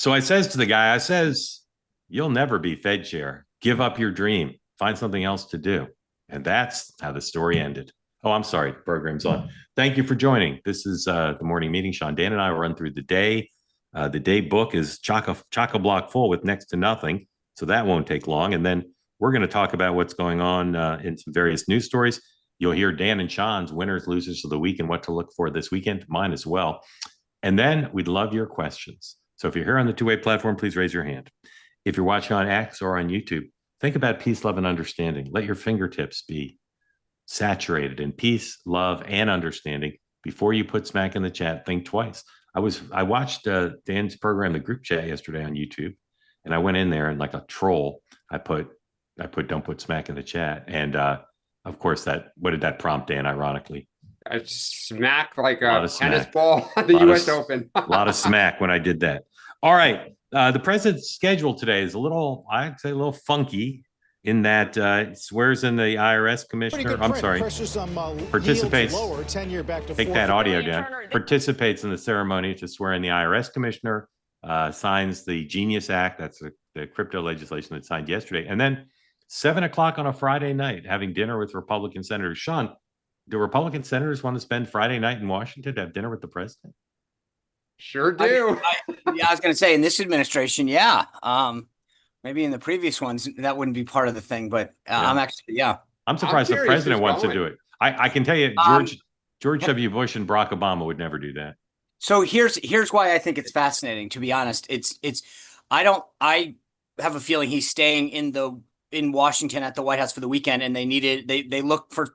So I says to the guy, you'll never be Fed chair. Give up your dream. Find something else to do. And that's how the story ended. Oh, I'm sorry. The program's on. Thank you for joining. This is the morning meeting. Sean, Dan, and I will run through the day. The day book is chock-a-block full with next to nothing. So that won't take long. And then we're going to talk about what's going on in some various news stories. You'll hear Dan and Sean's winners, losers of the week and what to look for this weekend, mine as well. And then we'd love your questions. So if you're here on the two-way platform, please raise your hand. If you're watching on X or on YouTube, think about peace, love, and understanding. Let your fingertips be saturated in peace, love, and understanding. Before you put smack in the chat, think twice. I watched Dan's program, the group chat, yesterday on YouTube, and I went in there and like a troll, I put don't put smack in the chat. And of course, what did that prompt, Dan, ironically? A smack like a tennis ball at the U.S. Open. A lot of smack when I did that. All right. The president's schedule today is I'd say a little funky in that it swears in the IRS commissioner. I'm sorry. Participates. Lower, 10-year back to take that audio down. Participates in the ceremony to swear in the IRS commissioner, signs the Genius Act. That's the crypto legislation that signed yesterday. And then 7 o'clock on a Friday night, having dinner with Republican senators. Sean, do Republican senators want to spend Friday night in Washington to have dinner with the president? Sure do. I was going to say in this administration, yeah. Maybe in the previous ones that wouldn't be part of the thing, but I'm surprised the president wants to do it. I can tell you, George W. Bush and Barack Obama would never do that. So here's why I think it's fascinating. To be honest, I have a feeling he's staying in Washington at the White House for the weekend, and they look for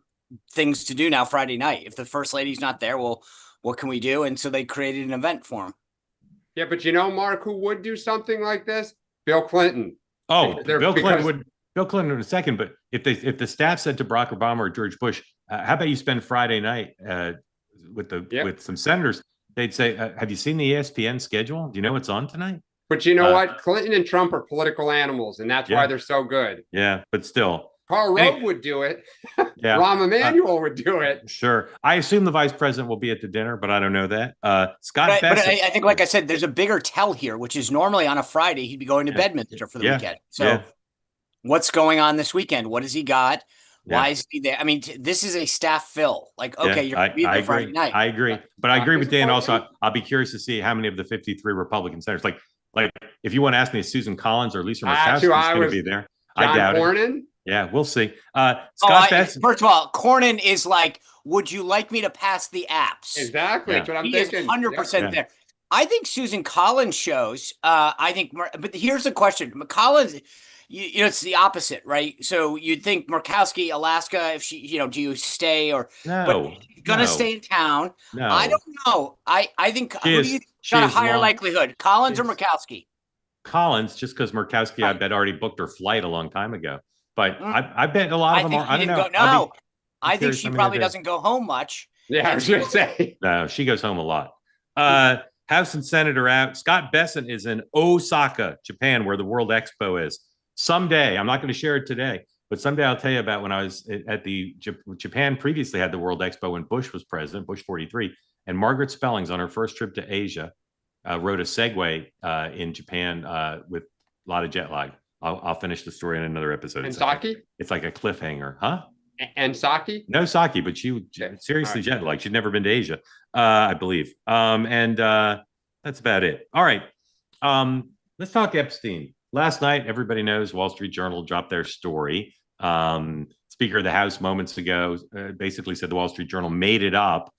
things to do now Friday night. If the first lady's not there, well, what can we do? And so they created an event for him. Yeah, but Mark, who would do something like this? Bill Clinton. Oh, Bill Clinton would a second. But if the staff said to Barack Obama or George Bush, how about you spend Friday night with some senators? They'd say, have you seen the ESPN schedule? Do you know what's on tonight? But you know what? Clinton and Trump are political animals, and that's why they're so good. Yeah, but still. Karl Rove would do it. Yeah. Rahm Emanuel would do it. Sure. I assume the vice president will be at the dinner, but I don't know that. Scott Bassett. But I think, like I said, there's a bigger tell here, which is normally on a Friday, he'd be going to Bedminster for the weekend. So what's going on this weekend? What has he got? Why is he there? I mean, this is a staff fill. Like, okay, you're going to be there Friday night. I agree. But I agree with Dan also. I'll be curious to see how many of the 53 Republican senators, like if you want to ask me if Susan Collins or Lisa Murkowski is going to be there, I doubt it. Yeah, we'll see. Scott Bassett. First of all, Cornyn is like, would you like me to pass the apps? Exactly. That's what I'm thinking. He is 100% there. I think Susan Collins shows, but here's the question. Collins, it's the opposite, right? So you'd think Murkowski, Alaska, if she, do you stay or no? She's gonna stay in town. No, I don't know. I think who do you got a higher likelihood, Collins or Murkowski? Collins, just because Murkowski, I bet already booked her flight a long time ago. But I bet a lot of them are. I don't know. I think she probably doesn't go home much. Yeah, I was going to say. No, she goes home a lot. House and Senate are out. Scott Bassett is in Osaka, Japan, where the World Expo is. Someday, I'm not going to share it today, but someday I'll tell you about when I was at the Japan previously had the World Expo when Bush was president, Bush 43, and Margaret Spellings on her first trip to Asia rode a Segway in Japan with a lot of jet lag. I'll finish the story in another episode. And Saki? It's like a cliffhanger, huh? And Saki? No Saki, but she seriously jet lagged. She'd never been to Asia, I believe. And that's about it. All right. Let's talk Epstein. Last night, everybody knows Wall Street Journal dropped their story. Speaker of the House moments ago basically said the Wall Street Journal made it up.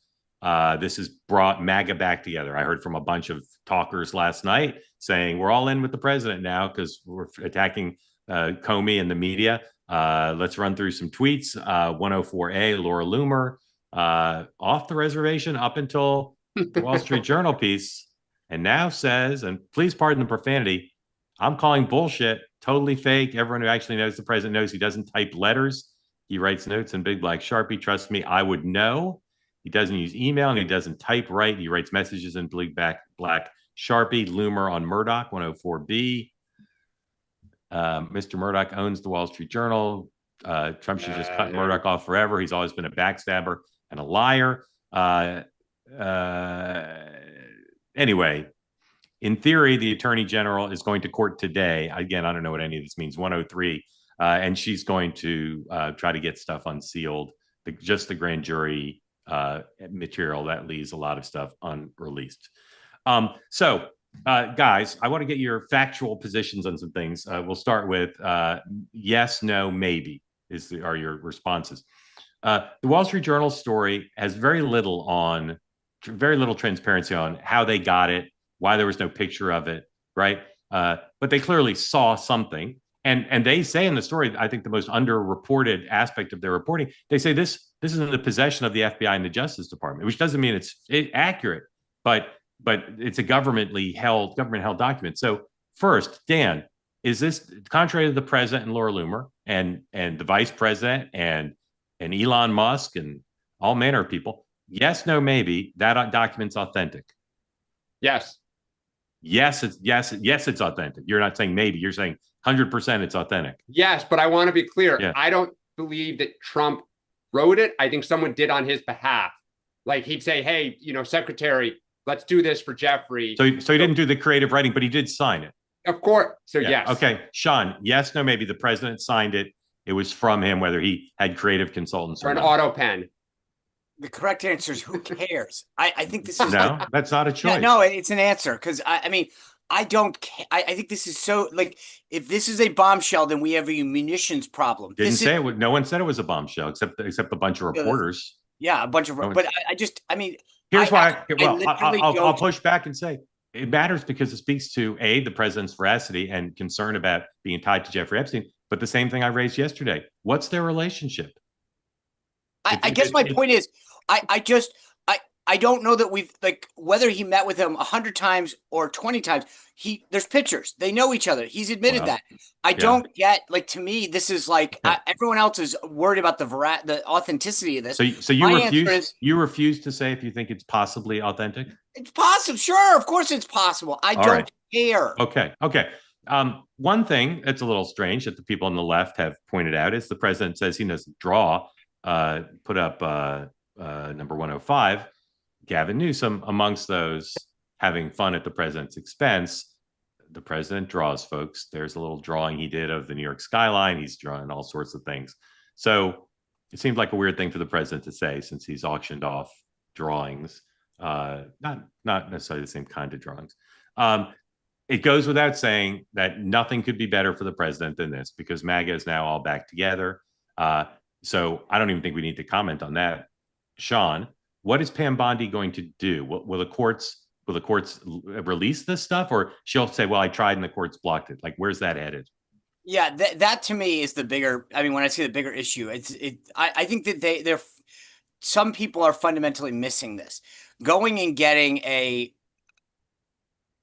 This has brought MAGA back together. I heard from a bunch of talkers last night saying we're all in with the president now because we're attacking Comey and the media. Let's run through some tweets. 104A, Laura Loomer, off the reservation up until the Wall Street Journal piece, and now says, and please pardon the profanity, I'm calling bullshit, totally fake. Everyone who actually knows the president knows he doesn't type letters. He writes notes in big black Sharpie. Trust me, I would know. He doesn't use email and he doesn't type right. He writes messages in big black Sharpie. Loomer on Murdoch, 104B. Mr. Murdoch owns the Wall Street Journal. Trump should just cut Murdoch off forever. He's always been a backstabber and a liar. Anyway, in theory, the attorney general is going to court today. Again, I don't know what any of this means, 103. And she's going to try to get stuff unsealed, just the grand jury material that leaves a lot of stuff unreleased. So, guys, I want to get your factual positions on some things. We'll start with yes, no, maybe are your responses. The Wall Street Journal story has very little transparency on how they got it, why there was no picture of it, right? But they clearly saw something. And they say in the story, I think the most underreported aspect of their reporting, they say this is in the possession of the FBI and the Justice Department, which doesn't mean it's accurate, but it's a government held document. So first, Dan, is this contrary to the president and Laura Loomer and the vice president and Elon Musk and all manner of people? Yes, no, maybe that document's authentic. Yes. Yes, it's authentic. You're not saying maybe, you're saying 100% it's authentic. Yes, but I want to be clear. Yeah. I don't believe that Trump wrote it. I think someone did on his behalf. Like he'd say, hey, secretary, let's do this for Jeffrey. So he didn't do the creative writing, but he did sign it. Of course. So yeah. Yes. Okay. Sean, yes, no, maybe the president signed it. It was from him, whether he had creative consultants or an auto pen. The correct answer is who cares? I think this is no, that's not a choice. Yeah, no, it's an answer because I mean I don't. I think this is so like if this is a bombshell, then we have a munitions problem. Didn't say it would. No one said it was a bombshell except a bunch of reporters. Yeah, a bunch of. But I mean, here's why. I'll push back and say it matters because it speaks to the president's veracity and concern about being tied to Jeffrey Epstein. But the same thing I raised yesterday. What's their relationship? I guess my point is, I don't know that we've like whether he met with him 100 times or 20 times. There's pictures. They know each other. He's admitted that. I don't get like to me. This is like everyone else is worried about the authenticity of this. So you refuse to say if you think it's possibly authentic. It's possible. Sure, of course it's possible. I don't care. Okay. One thing that's a little strange that the people on the left have pointed out is the president says he doesn't draw. Put up number 105. Gavin Newsom, amongst those having fun at the president's expense. The president draws, folks. There's a little drawing he did of the New York skyline. He's drawing all sorts of things. So it seemed like a weird thing for the president to say since he's auctioned off drawings, not necessarily the same kind of drawings. It goes without saying that nothing could be better for the president than this because MAGA is now all back together. So I don't even think we need to comment on that. Sean, what is Pam Bondi going to do? Will the courts release this stuff, or she'll say, "Well, I tried and the courts blocked it"? Like, where's that headed? Yeah, that to me is the bigger. I mean, when I say the bigger issue, I think that they're some people are fundamentally missing this. Going and getting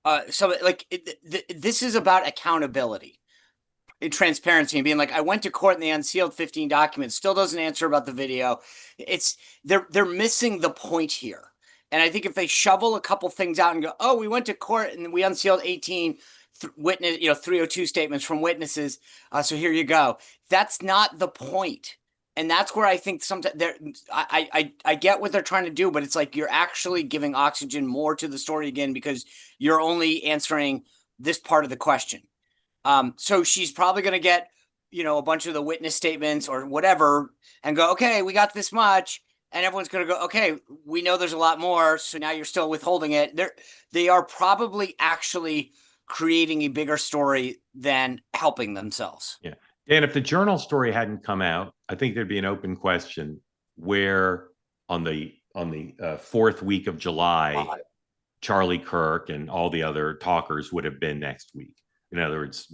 this is about accountability. Transparency and being like, I went to court and they unsealed 15 documents, still doesn't answer about the video. They're missing the point here. And I think if they shovel a couple things out and go, oh, we went to court and we unsealed 18 witness, 302 statements from witnesses. So here you go. That's not the point. And that's where I think sometimes I get what they're trying to do, but it's like you're actually giving oxygen more to the story again because you're only answering this part of the question. So she's probably going to get, a bunch of the witness statements or whatever and go, okay, we got this much. And everyone's going to go, okay, we know there's a lot more. So now you're still withholding it. They are probably actually creating a bigger story than helping themselves. Yeah. And if the Journal story hadn't come out, I think there'd be an open question where on the fourth week of July, Charlie Kirk and all the other talkers would have been next week. In other words,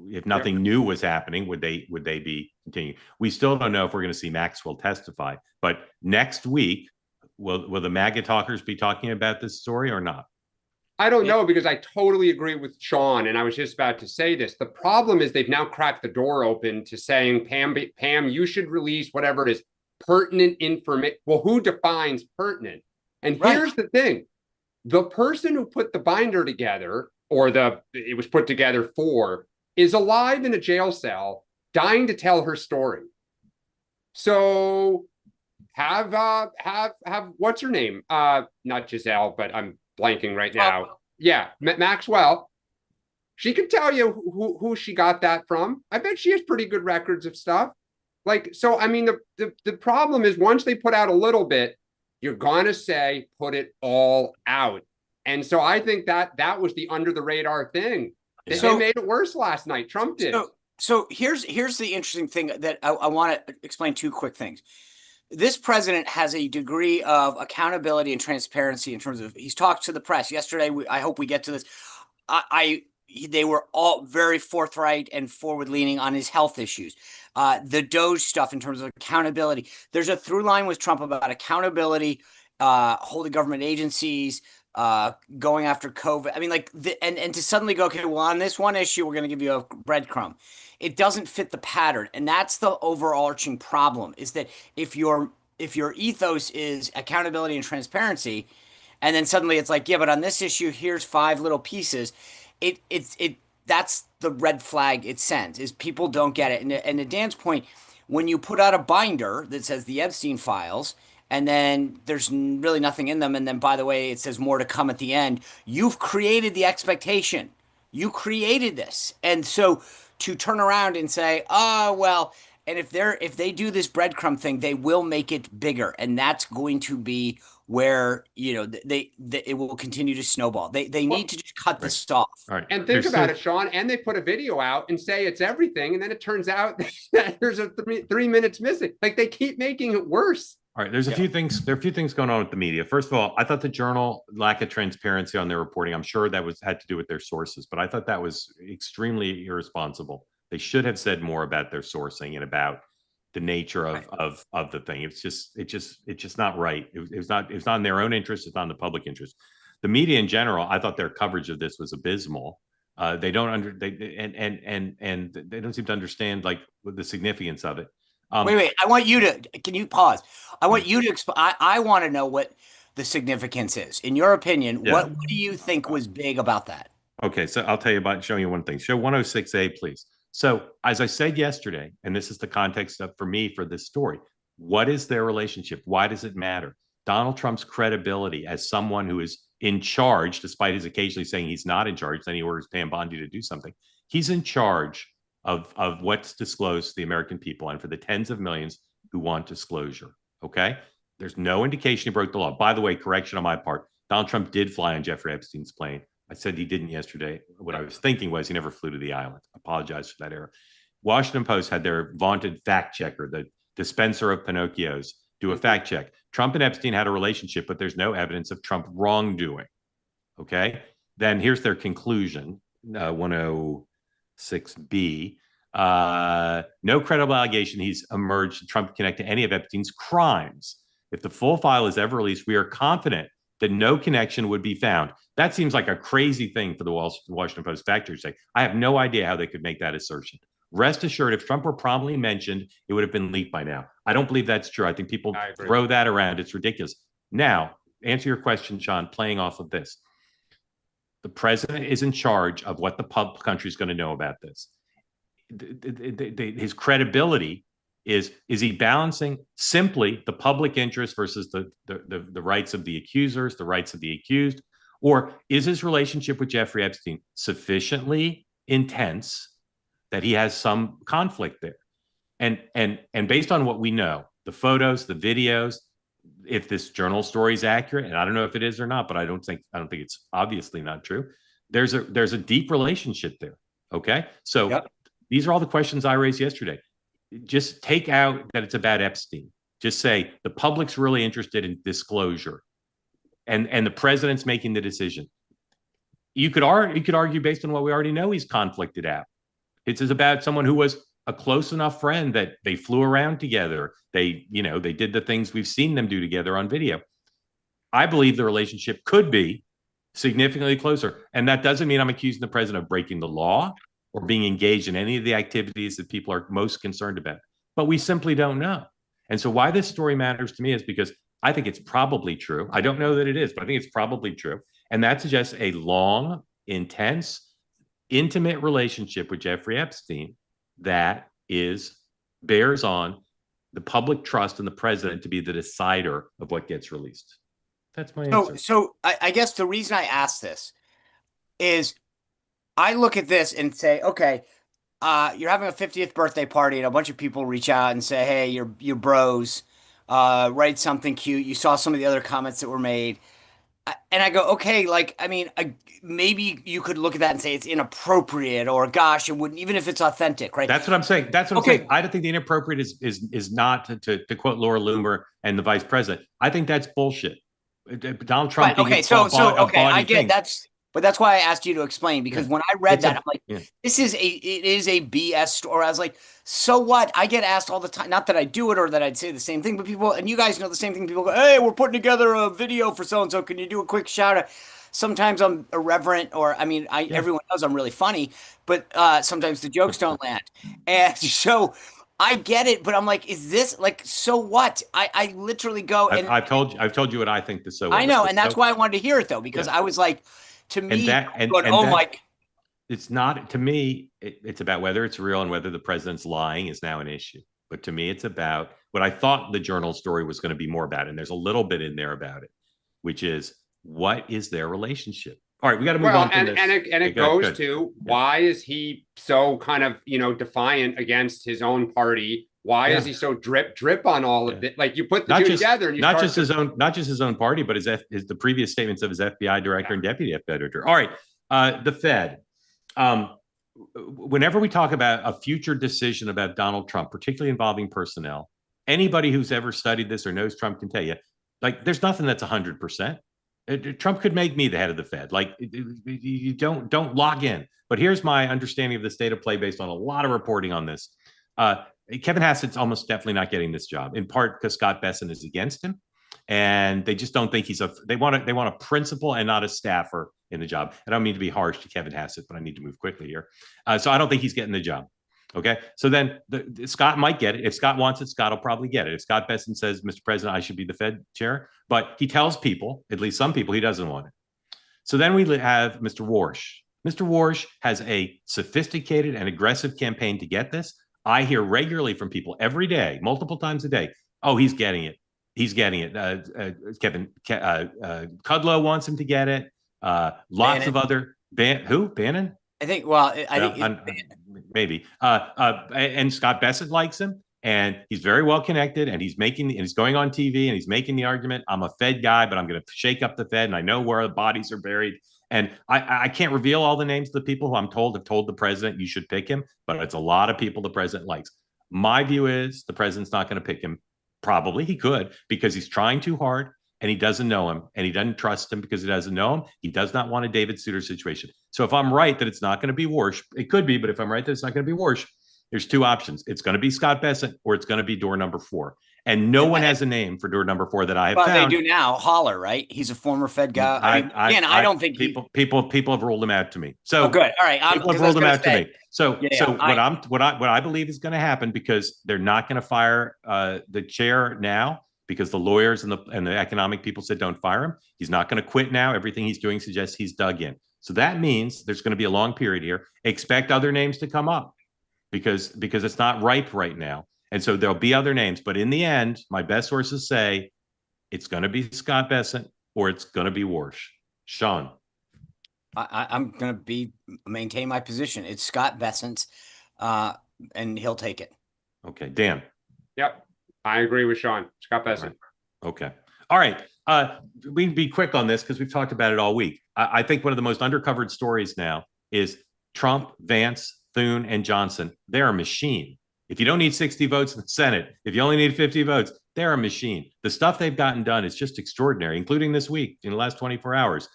if nothing new was happening, would they be continuing? We still don't know if we're going to see Maxwell testify. But next week, will the MAGA talkers be talking about this story or not? I don't know because I totally agree with Sean, and I was just about to say this. The problem is they've now cracked the door open to saying, Pam, you should release whatever it is, pertinent information. Well, who defines pertinent? And here's the thing. The person who put the binder together, or it was put together for, is alive in a jail cell, dying to tell her story. So have what's her name? Not Giselle, but I'm blanking right now. Yeah, Maxwell. She could tell you who she got that from. I bet she has pretty good records of stuff. Like, so I mean, the problem is once they put out a little bit, you're gonna say put it all out. And so I think that was the under the radar thing. They made it worse last night. Trump did. So here's the interesting thing that I want to explain two quick things. This president has a degree of accountability and transparency in terms of he's talked to the press yesterday. I hope we get to this. They were all very forthright and forward leaning on his health issues. The Doge stuff in terms of accountability. There's a through line with Trump about accountability, holding government agencies, going after COVID. I mean, like, and to suddenly go, okay, well, on this one issue, we're going to give you a breadcrumb. It doesn't fit the pattern, and that's the overarching problem. Is that if your ethos is accountability and transparency, and then suddenly it's like, yeah, but on this issue, here's 5 little pieces. That's the red flag it sends, is people don't get it. And to Dan's point, when you put out a binder that says the Epstein files, and then there's really nothing in them, and then by the way, it says more to come at the end, you've created the expectation. You created this. And so to turn around and say, oh, well, and if they do this breadcrumb thing, they will make it bigger, and that's going to be where it will continue to snowball. They need to just cut this off. All right. And think about it, Sean. And they put a video out and say it's everything, and then it turns out that there's a 3 minutes missing. Like, they keep making it worse. All right, there's a few things. There are a few things going on with the media. First of all, I thought the Journal lack of transparency on their reporting. I'm sure that had to do with their sources, but I thought that was extremely irresponsible. They should have said more about their sourcing and about the nature of the thing. It's just not right. It's not in their own interest. It's not in the public interest. The media in general, I thought their coverage of this was abysmal. They don't they don't seem to understand like the significance of it. Wait, I want you to, can you pause? I want you to explain. I want to know what the significance is. In your opinion, what do you think was big about that? Okay, so I'll tell you about showing you one thing. Show 106A, please. So as I said yesterday, and this is the context for me for this story, what is their relationship? Why does it matter? Donald Trump's credibility as someone who is in charge, despite his occasionally saying he's not in charge, then he orders Pam Bondi to do something. He's in charge of what's disclosed to the American people and for the tens of millions who want disclosure. Okay. There's no indication he broke the law. By the way, correction on my part. Donald Trump did fly on Jeffrey Epstein's plane. I said he didn't yesterday. What I was thinking was he never flew to the island. Apologize for that error. Washington Post had their vaunted fact checker, the dispenser of Pinocchios, do a fact check. Trump and Epstein had a relationship, but there's no evidence of Trump wrongdoing. Okay. Then here's their conclusion, 106B. No credible allegation he's emerged Trump connect to any of Epstein's crimes. If the full file is ever released, we are confident that no connection would be found. That seems like a crazy thing for the Washington Post fact checker to say. I have no idea how they could make that assertion. Rest assured, if Trump were promptly mentioned, it would have been leaked by now. I don't believe that's true. I think people throw that around. It's ridiculous. Now, answer your question, Sean, playing off of this. The president is in charge of what the country is going to know about this. His credibility is he balancing simply the public interest versus the rights of the accusers, the rights of the accused, or is his relationship with Jeffrey Epstein sufficiently intense that he has some conflict there? And based on what we know, the photos, the videos, if this journal story is accurate, and I don't know if it is or not, but I don't think it's obviously not true. There's a deep relationship there. Okay, so these are all the questions I raised yesterday. Just take out that it's about Epstein. Just say the public's really interested in disclosure, and the president's making the decision. You could argue based on what we already know, he's conflicted out. It's about someone who was a close enough friend that they flew around together. They did the things we've seen them do together on video. I believe the relationship could be significantly closer. And that doesn't mean I'm accusing the president of breaking the law or being engaged in any of the activities that people are most concerned about. But we simply don't know. And so why this story matters to me is because I think it's probably true. I don't know that it is, but I think it's probably true. And that suggests a long, intense, intimate relationship with Jeffrey Epstein that bears on the public trust in the president to be the decider of what gets released. That's my answer. So I guess the reason I asked this, is I look at this and say, okay, you're having a 50th birthday party and a bunch of people reach out and say, hey, you're bros, write something cute. You saw some of the other comments that were made. And I go, okay, like, I mean, maybe you could look at that and say it's inappropriate or gosh, it wouldn't, even if it's authentic, right? That's what I'm saying. That's what I'm Okay. saying. I don't think the inappropriate is not to quote Laura Loomer and the vice president. I think that's bullshit. Donald Trump. Right. Okay. Okay. I get that's, but that's why I asked you to explain because when I read that, I'm like, it is a BS story. I was like, so what? I get asked all the time. Not that I do it or that I'd say the same thing, but people, and you guys know the same thing. People go, hey, we're putting together a video for so and so. Can you do a quick shout out? Sometimes I'm irreverent, or I mean, everyone knows I'm really funny, but sometimes the jokes don't land, and so. I get it, but I'm like, is this like so what? I literally go and I've told you what I think the so what I know, is. and that's why I wanted to hear it though, because I was like, to me, it's not to me, it's about whether it's real and whether the president's lying is now an issue. But to me, it's about what I thought the journal story was going to be more about, and there's a little bit in there about it, which is what is their relationship? All right, we got to move on from this. And it goes to why is he so kind of, defiant against his own party? Why is he so drip on all of it? Like you put the two together, and not just his own party, but his the previous statements of his FBI director and deputy FBI director. All right, the Fed. Whenever we talk about a future decision about Donald Trump, particularly involving personnel, anybody who's ever studied this or knows Trump can tell you, like, there's nothing that's 100%. Trump could make me the head of the Fed. Like, you don't log in. But here's my understanding of the state of play based on a lot of reporting on this. Kevin Hassett's almost definitely not getting this job, in part because Scott Bessent is against him, and they just don't think they want a principal and not a staffer in the job. I don't mean to be harsh to Kevin Hassett, but I need to move quickly here. So I don't think he's getting the job. Okay, so then Scott might get it. If Scott wants it, Scott will probably get it. If Scott Bessent says, Mr. President, I should be the Fed chair, but he tells people, at least some people, he doesn't want it. So then we have Mr. Warsh. Mr. Warsh has a sophisticated and aggressive campaign to get this. I hear regularly from people every day, multiple times a day, oh, he's getting it. He's getting it. Kudlow wants him to get it. Lots Bannon. Of other who? Bannon? I think. Well, I think maybe. And Scott Bessent likes him, and he's very well connected, and he's going on TV, and he's making the argument. I'm a Fed guy, but I'm going to shake up the Fed, and I know where the bodies are buried. And I can't reveal all the names of the people who I'm told have told the president you should pick him, but it's a lot of people the president likes. My view is the president's not going to pick him. Probably he could, because he's trying too hard and he doesn't know him and he doesn't trust him because he doesn't know him. He does not want a David Souter situation. So if I'm right that it's not going to be Warsh, it could be, but if I'm right that it's not going to be Warsh, there's two options. It's going to be Scott Bessent or it's going to be door number 4. And no one has a name for door number 4 that I have found. They do now. Holler, right? He's a former Fed guy. I don't think people have ruled him out to me. So good. All right. People have ruled him out to me. So what I believe is going to happen, because they're not going to fire the chair now, because the lawyers and the economic people said don't fire him. He's not going to quit now. Everything he's doing suggests he's dug in. So that means there's going to be a long period here. Expect other names to come up because it's not ripe right now. And so there'll be other names. But in the end, my best sources say it's going to be Scott Bessent or it's going to be Warsh. Sean. I'm going to maintain my position. It's Scott Bessent, and he'll take it. Okay. Dan. Yep. I agree with Sean. Scott Bessent. Okay. All right. We can be quick on this because we've talked about it all week. I think one of the most undercovered stories now is Trump, Vance, Thune, and Johnson. They're a machine. If you don't need 60 votes in the Senate, if you only need 50 votes, they're a machine. The stuff they've gotten done is just extraordinary, including this week in the last 24 hours.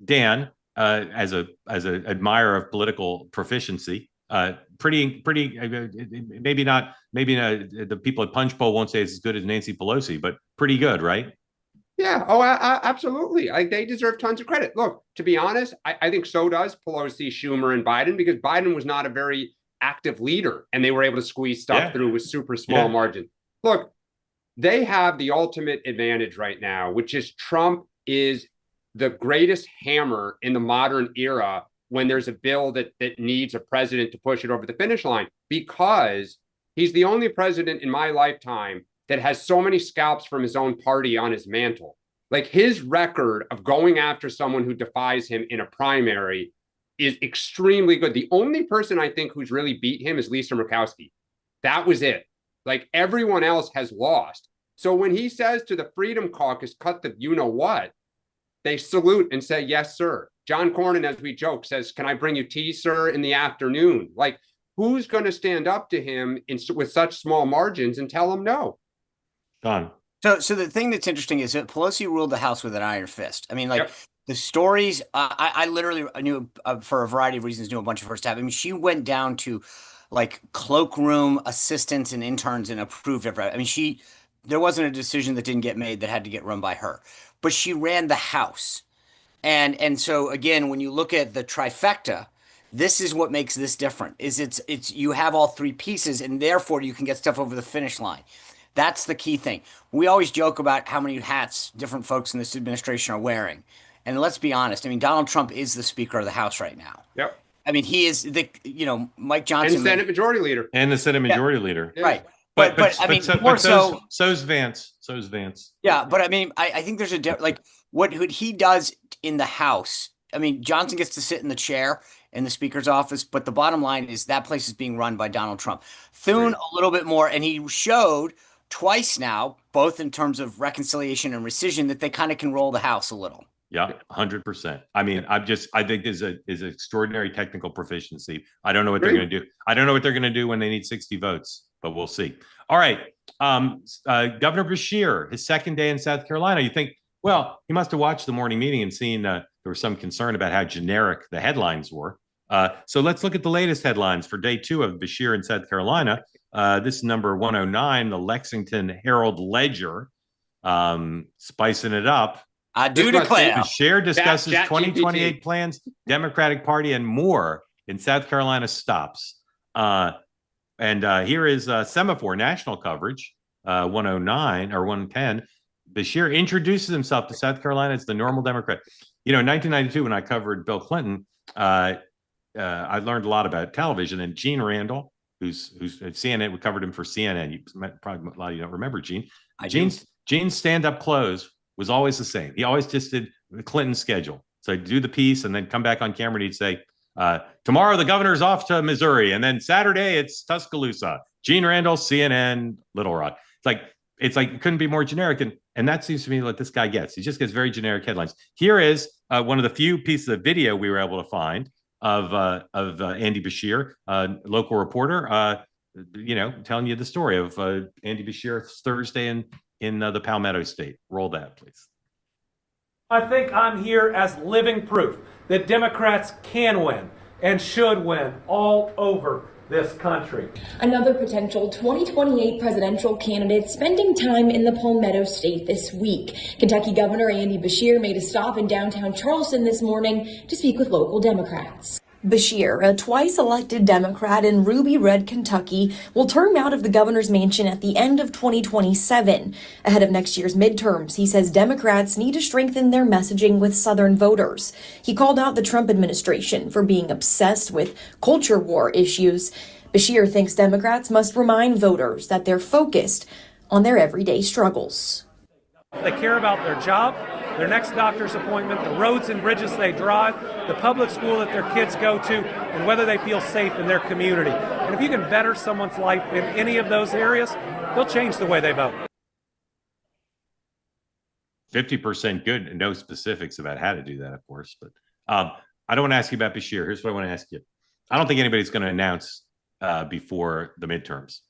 Dan, as an admirer of political proficiency, pretty. Maybe not. Maybe the people at Punch Bowl won't say it's as good as Nancy Pelosi, but pretty good, right? Yeah. Oh, absolutely. They deserve tons of credit. Look, to be honest, I think so does Pelosi, Schumer, and Biden, because Biden was not a very active leader, and they were able to squeeze stuff through with super small margin. Look, they have the ultimate advantage right now, which is Trump is the greatest hammer in the modern era when there's a bill that needs a president to push it over the finish line, because he's the only president in my lifetime that has so many scalps from his own party on his mantle. Like his record of going after someone who defies him in a primary is extremely good. The only person I think who's really beat him is Lisa Murkowski. That was it. Like everyone else has lost. So when he says to the Freedom Caucus, cut the you-know-what, they salute and say, yes, sir. John Cornyn, as we joke, says, can I bring you tea, sir, in the afternoon? Like, who's going to stand up to him with such small margins and tell him no? Done. So the thing that's interesting is that Pelosi ruled the House with an iron fist. I mean, like the stories, I literally knew for a variety of reasons, knew a bunch of her staff. I mean, she went down to like cloakroom assistants and interns and approved of it. I mean, there wasn't a decision that didn't get made that had to get run by her, but she ran the House. And so again, when you look at the trifecta, this is what makes this different is it's you have all three pieces and therefore you can get stuff over the finish line. That's the key thing. We always joke about how many hats different folks in this administration are wearing. And let's be honest. I mean, Donald Trump is the Speaker of the House right now. Yep. I mean, he is Mike Johnson. And Senate Majority Leader. And the Senate Majority Leader. Yeah. Right. But I mean, so's Vance. So's Vance. Yeah. But I mean, I think there's like what he does in the House. I mean, Johnson gets to sit in the chair in the Speaker's office, but the bottom line is that place is being run by Donald Trump. Thune a little bit more, and he showed twice now, both in terms of reconciliation and rescission, that they kind of can roll the House a little. Yeah, 100%. I mean, I think is extraordinary technical proficiency. I don't know what they're going to do. I don't know what they're going to do when they need 60 votes, but we'll see. All right. Governor Beshear, his second day in South Carolina, you think, well, he must have watched the morning meeting and seen there was some concern about how generic the headlines were. So let's look at the latest headlines for day 2 of Beshear in South Carolina. This is number 109, the Lexington Herald Ledger, spicing it up. I do declare. Beshear discusses 2028 plans, Democratic Party, and more in South Carolina stops. And here is Semaphore national coverage, 109 or 110. Beshear introduces himself to South Carolina as the normal Democrat. You know, in 1992, when I covered Bill Clinton, I learned a lot about television. And Gene Randall, who's at CNN, we covered him for CNN. Probably a lot of you don't remember Gene. Gene's stand-up close was always the same. He always just did the Clinton schedule. So I'd do the piece and then come back on camera and he'd say, tomorrow the governor's off to Missouri, and then Saturday it's Tuscaloosa. Gene Randall, CNN, Little Rock. It's like it couldn't be more generic, and that seems to me what this guy gets. He just gets very generic headlines. Here is one of the few pieces of video we were able to find of Andy Beshear, local reporter, telling you the story of Andy Beshear Thursday in the Palmetto State. Roll that, please. I think I'm here as living proof that Democrats can win and should win all over this country. Another potential 2028 presidential candidate spending time in the Palmetto State this week. Kentucky Governor Andy Beshear made a stop in downtown Charleston this morning to speak with local Democrats. Beshear, a twice-elected Democrat in Ruby Red, Kentucky, will term out of the governor's mansion at the end of 2027. Ahead of next year's midterms, he says Democrats need to strengthen their messaging with Southern voters. He called out the Trump administration for being obsessed with culture war issues. Beshear thinks Democrats must remind voters that they're focused on their everyday struggles. They care about their job, their next doctor's appointment, the roads and bridges they drive, the public school that their kids go to, and whether they feel safe in their community. And if you can better someone's life in any of those areas, they'll change the way they vote. 50% good, and no specifics about how to do that, of course. But I don't want to ask you about Beshear. Here's what I want to ask you. I don't think anybody's going to announce before the midterms.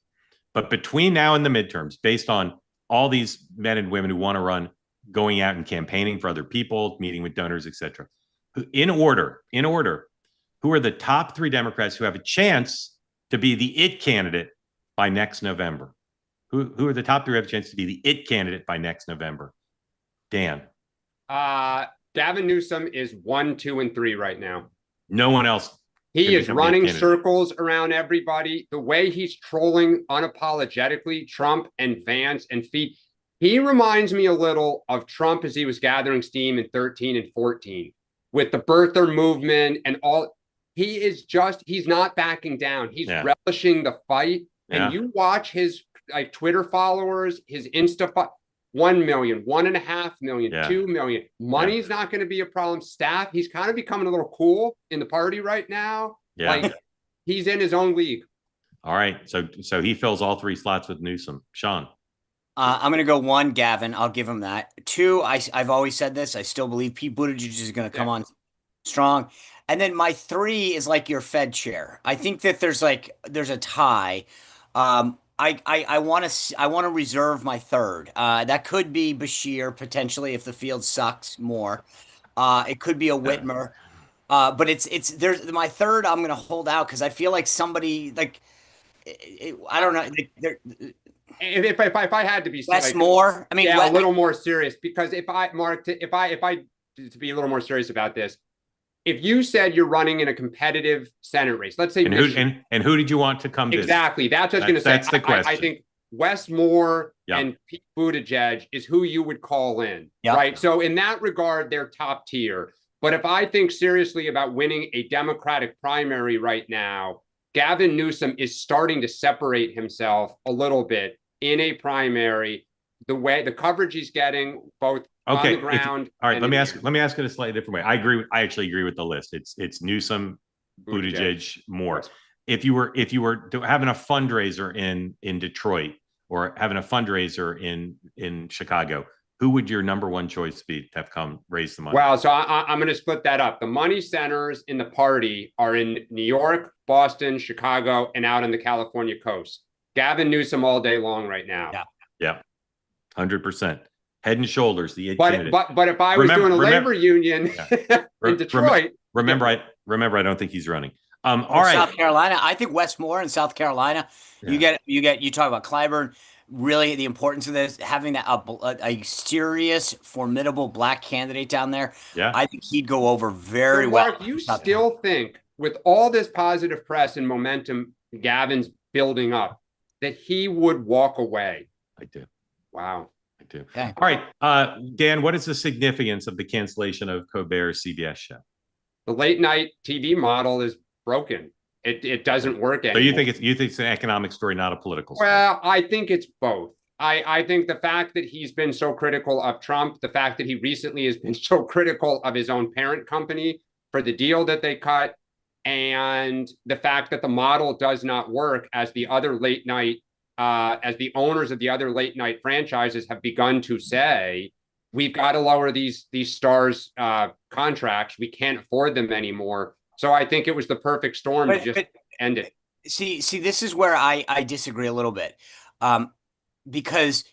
But between now and the midterms, based on all these men and women who want to run, going out and campaigning for other people, meeting with donors, etc. In order, who are the top 3 Democrats who have a chance to be the it candidate by next November? Who are the top 3 who have a chance to be the it candidate by next November? Dan. Gavin Newsom is 1, 2, and 3 right now. No one else. He is running circles around everybody. The way he's trolling unapologetically Trump and Vance and Feet. He reminds me a little of Trump as he was gathering steam in 13 and 14 with the birther movement and all. He's not backing down. He's relishing the fight. And you watch his Twitter followers, his Insta, 1 million, 1.5 million, Yeah. 2 million. Money's not going to be a problem. Staff, he's kind of becoming a little cool in the party right now. Yeah. Like he's in his own league. All right. So he fills all 3 slots with Newsom. Sean. I'm going to go 1, Gavin. I'll give him that. 2, I've always said this. I still believe Pete Buttigieg is going to come on strong. And then my 3 is like your Fed chair. I think that there's a tie. I want to reserve my 3rd. That could be Beshear potentially if the field sucks more. It could be a Whitmer. But there's my 3rd. I'm going to hold out because I feel like somebody like I don't know. If I had to be Wes Moore, I mean, a little more serious, because if I to be a little more serious about this, if you said you're running in a competitive Senate race, let's say, and who did you want to come? Exactly, that's what I was going to say. That's the question. I think Wes Moore and Pete Buttigieg is who you would call in, right? So in that regard, they're top tier. But if I think seriously about winning a Democratic primary right now, Gavin Newsom is starting to separate himself a little bit in a primary. The coverage he's getting both on the ground. All right, let me ask it a slightly different way. I actually agree with the list. It's Newsom, Buttigieg, Moore. If you were having a fundraiser in Detroit or having a fundraiser in Chicago, who would your number 1 choice be to have come raise the money? Well, so I'm going to split that up. The money centers in the party are in New York, Boston, Chicago, and out on the California coast. Gavin Newsom all day long right now. Yeah, 100%. Head and shoulders. But if I was doing a labor union in Detroit, remember, I don't think he's running. All right, South Carolina. I think Wes Moore in South Carolina. Yeah. You talk about Clyburn. Really, the importance of this, having a serious, formidable black candidate down there. Yeah, I think he'd go over very well. Mark, you still think, with all this positive press and momentum Gavin's building up, that he would walk away? I do. Wow. I do. Okay. All right, Dan, what is the significance of the cancellation of Colbert's CBS show? The late night TV model is broken. It doesn't work anymore. So you think it's an economic story, not a political story? Well, I think it's both. I think the fact that he's been so critical of Trump, the fact that he recently has been so critical of his own parent company for the deal that they cut, and the fact that the model does not work as the other late night, as the owners of the other late night franchises have begun to say, we've got to lower these stars' contracts. We can't afford them anymore. So I think it was the perfect storm to just end it. See, this is where I disagree a little bit, because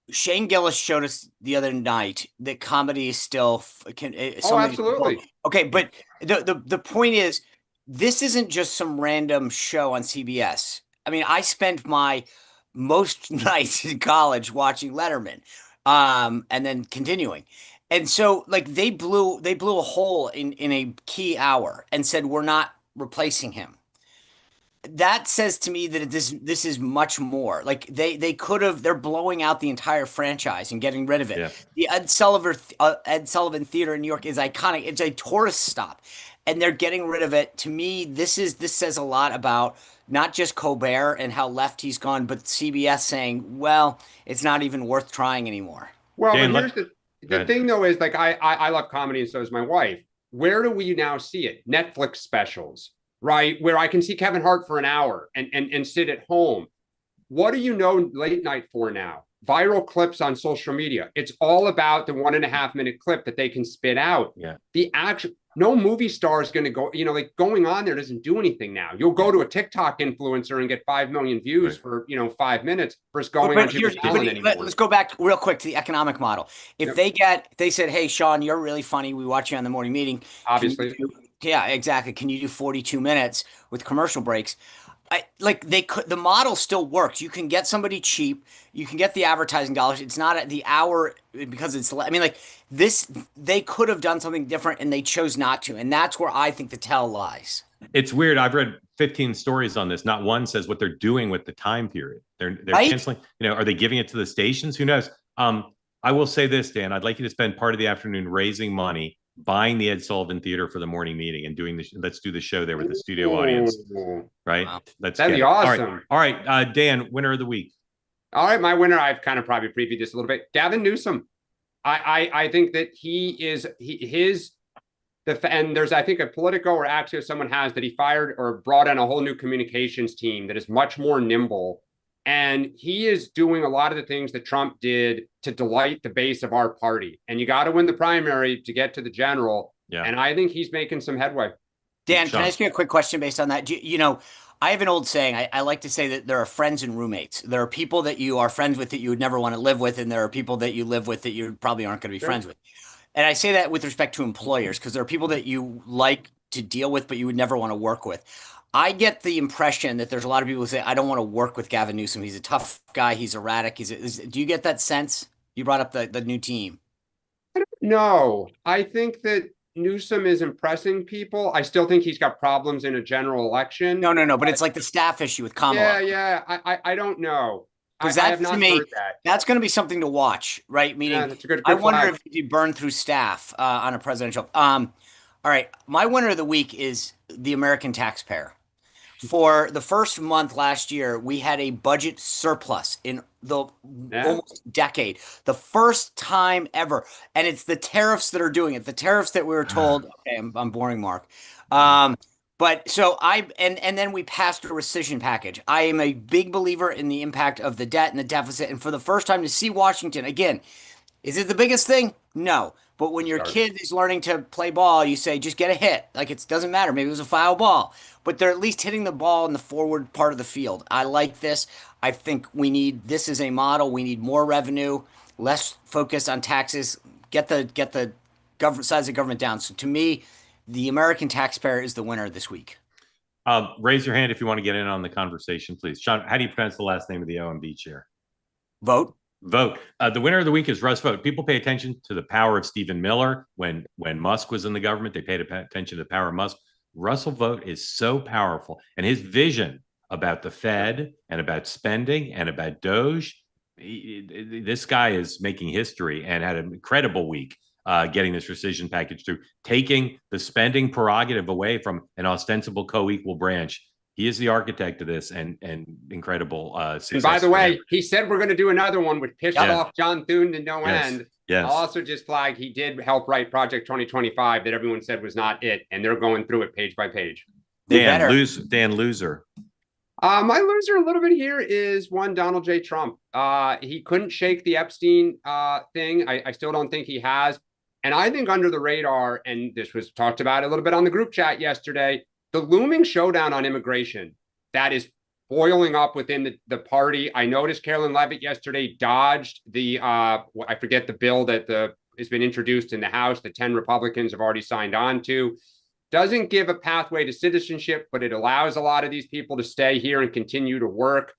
Shane Gillis showed us the other night that comedy is still absolutely okay. But the point is, this isn't just some random show on CBS. I mean, I spent my most nights in college watching Letterman, and then continuing. And so, like, they blew a hole in a key hour and said, we're not replacing him. That says to me that this is much more. Like, they're blowing out the entire franchise and getting rid of it. Yeah. The Ed Sullivan Theater in New York is iconic. It's a tourist stop, and they're getting rid of it. To me, this says a lot about not just Colbert and how left he's gone, but CBS saying, well, it's not even worth trying anymore. Well, Dan, here's the thing, though, is like I love comedy, and so does my wife. Where do we now see it? Netflix specials, right? Where I can see Kevin Hart for an hour and sit at home. What do you know late night for now? Viral clips on social media. It's all about the 1.5 minute clip that they can spit out. Yeah. No movie star is going to go, like going on there doesn't do anything now. You'll go to a TikTok influencer and get 5 million views for, 5 minutes versus going on Jimmy Fallon anymore. Let's go back real quick to the economic model. If they said, hey, Sean, you're really funny. We watch you on the morning meeting. Obviously. Yeah, exactly. Can you do 42 minutes with commercial breaks? The model still works. You can get somebody cheap. You can get the advertising dollars. It's not at the hour because they could have done something different and they chose not to. And that's where I think the tell lies. It's weird. I've read 15 stories on this. Not one says what they're doing with the time period. They're canceling, are they giving it to the stations? Who knows? I will say this, Dan, I'd like you to spend part of the afternoon raising money, buying the Ed Sullivan Theater for the morning meeting and doing let's do the show there with the studio audience, right? That'd be awesome. All right. Dan, winner of the week. All right, my winner, I've kind of probably previewed this a little bit. Gavin Newsom. I think that and there's, I think, a Politico or Axios someone has that he fired or brought in a whole new communications team that is much more nimble. And he is doing a lot of the things that Trump did to delight the base of our party. And you got to win the primary to get to the general. Yeah. And I think he's making some headway. Dan, can I ask you a quick question based on that? You know, I have an old saying. I like to say that there are friends and roommates. There are people that you are friends with that you would never want to live with, and there are people that you live with that you probably aren't going to be friends with. And I say that with respect to employers, because there are people that you like to deal with, but you would never want to work with. I get the impression that there's a lot of people who say, I don't want to work with Gavin Newsom. He's a tough guy. He's erratic. Do you get that sense? You brought up the new team. No, I think that Newsom is impressing people. I still think he's got problems in a general election. No, but it's like the staff issue with Kamala. Yeah. I don't know. Because I have not to me, heard that. That's going to be something to watch, right? Meaning, that's a good I wonder flag. if he'd be burned through staff on a presidential. All right, my winner of the week is the American taxpayer. For the first month last year, we had a budget surplus in the almost decade, the first time ever, and it's the tariffs that are doing it. The tariffs that we were told. Okay, I'm boring, Mark. But so and then we passed a rescission package. I am a big believer in the impact of the debt and the deficit, and for the first time to see Washington again, is it the biggest thing? No. But when your kid is learning to play ball, you say, just get a hit. Like, it doesn't matter. Maybe it was a foul ball. But they're at least hitting the ball in the forward part of the field. I like this. I think this as a model. We need more revenue, less focus on taxes, get the government size of government down. So to me, the American taxpayer is the winner this week. Raise your hand if you want to get in on the conversation, please. Sean, how do you pronounce the last name of the OMB chair? Vote. The winner of the week is Russ Vogt. People pay attention to the power of Stephen Miller. When Musk was in the government, they paid attention to the power of Musk. Russell Vogt is so powerful, and his vision about the Fed and about spending and about Doge, this guy is making history and had an incredible week getting this rescission package through, taking the spending prerogative away from an ostensible co-equal branch. He is the architect of this and incredible success. And by the way, he said we're going to do another one, which pissed off John Thune to no end. Yes. I'll also just flag he did help write Project 2025 that everyone said was not it, and they're going through it page by page. Dan loser. My loser a little bit here is one Donald J. Trump. He couldn't shake the Epstein thing. I still don't think he has. And I think under the radar, and this was talked about a little bit on the group chat yesterday, the looming showdown on immigration that is boiling up within the party. I noticed Carolyn Levitt yesterday dodged the, I forget the bill that has been introduced in the House that 10 Republicans have already signed on to. Doesn't give a pathway to citizenship, but it allows a lot of these people to stay here and continue to work.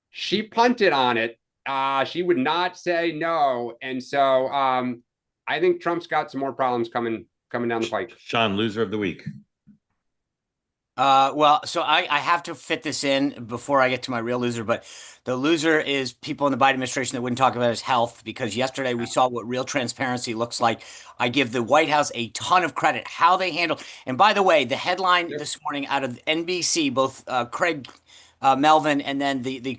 She punted on it. She would not say no. And so I think Trump's got some more problems coming down the pike. Sean, loser of the week. Well, so I have to fit this in before I get to my real loser, but the loser is people in the Biden administration that wouldn't talk about his health, because yesterday we saw what real transparency looks like. I give the White House a ton of credit, how they handled. And by the way, the headline this morning out of NBC, both Craig Melvin and then the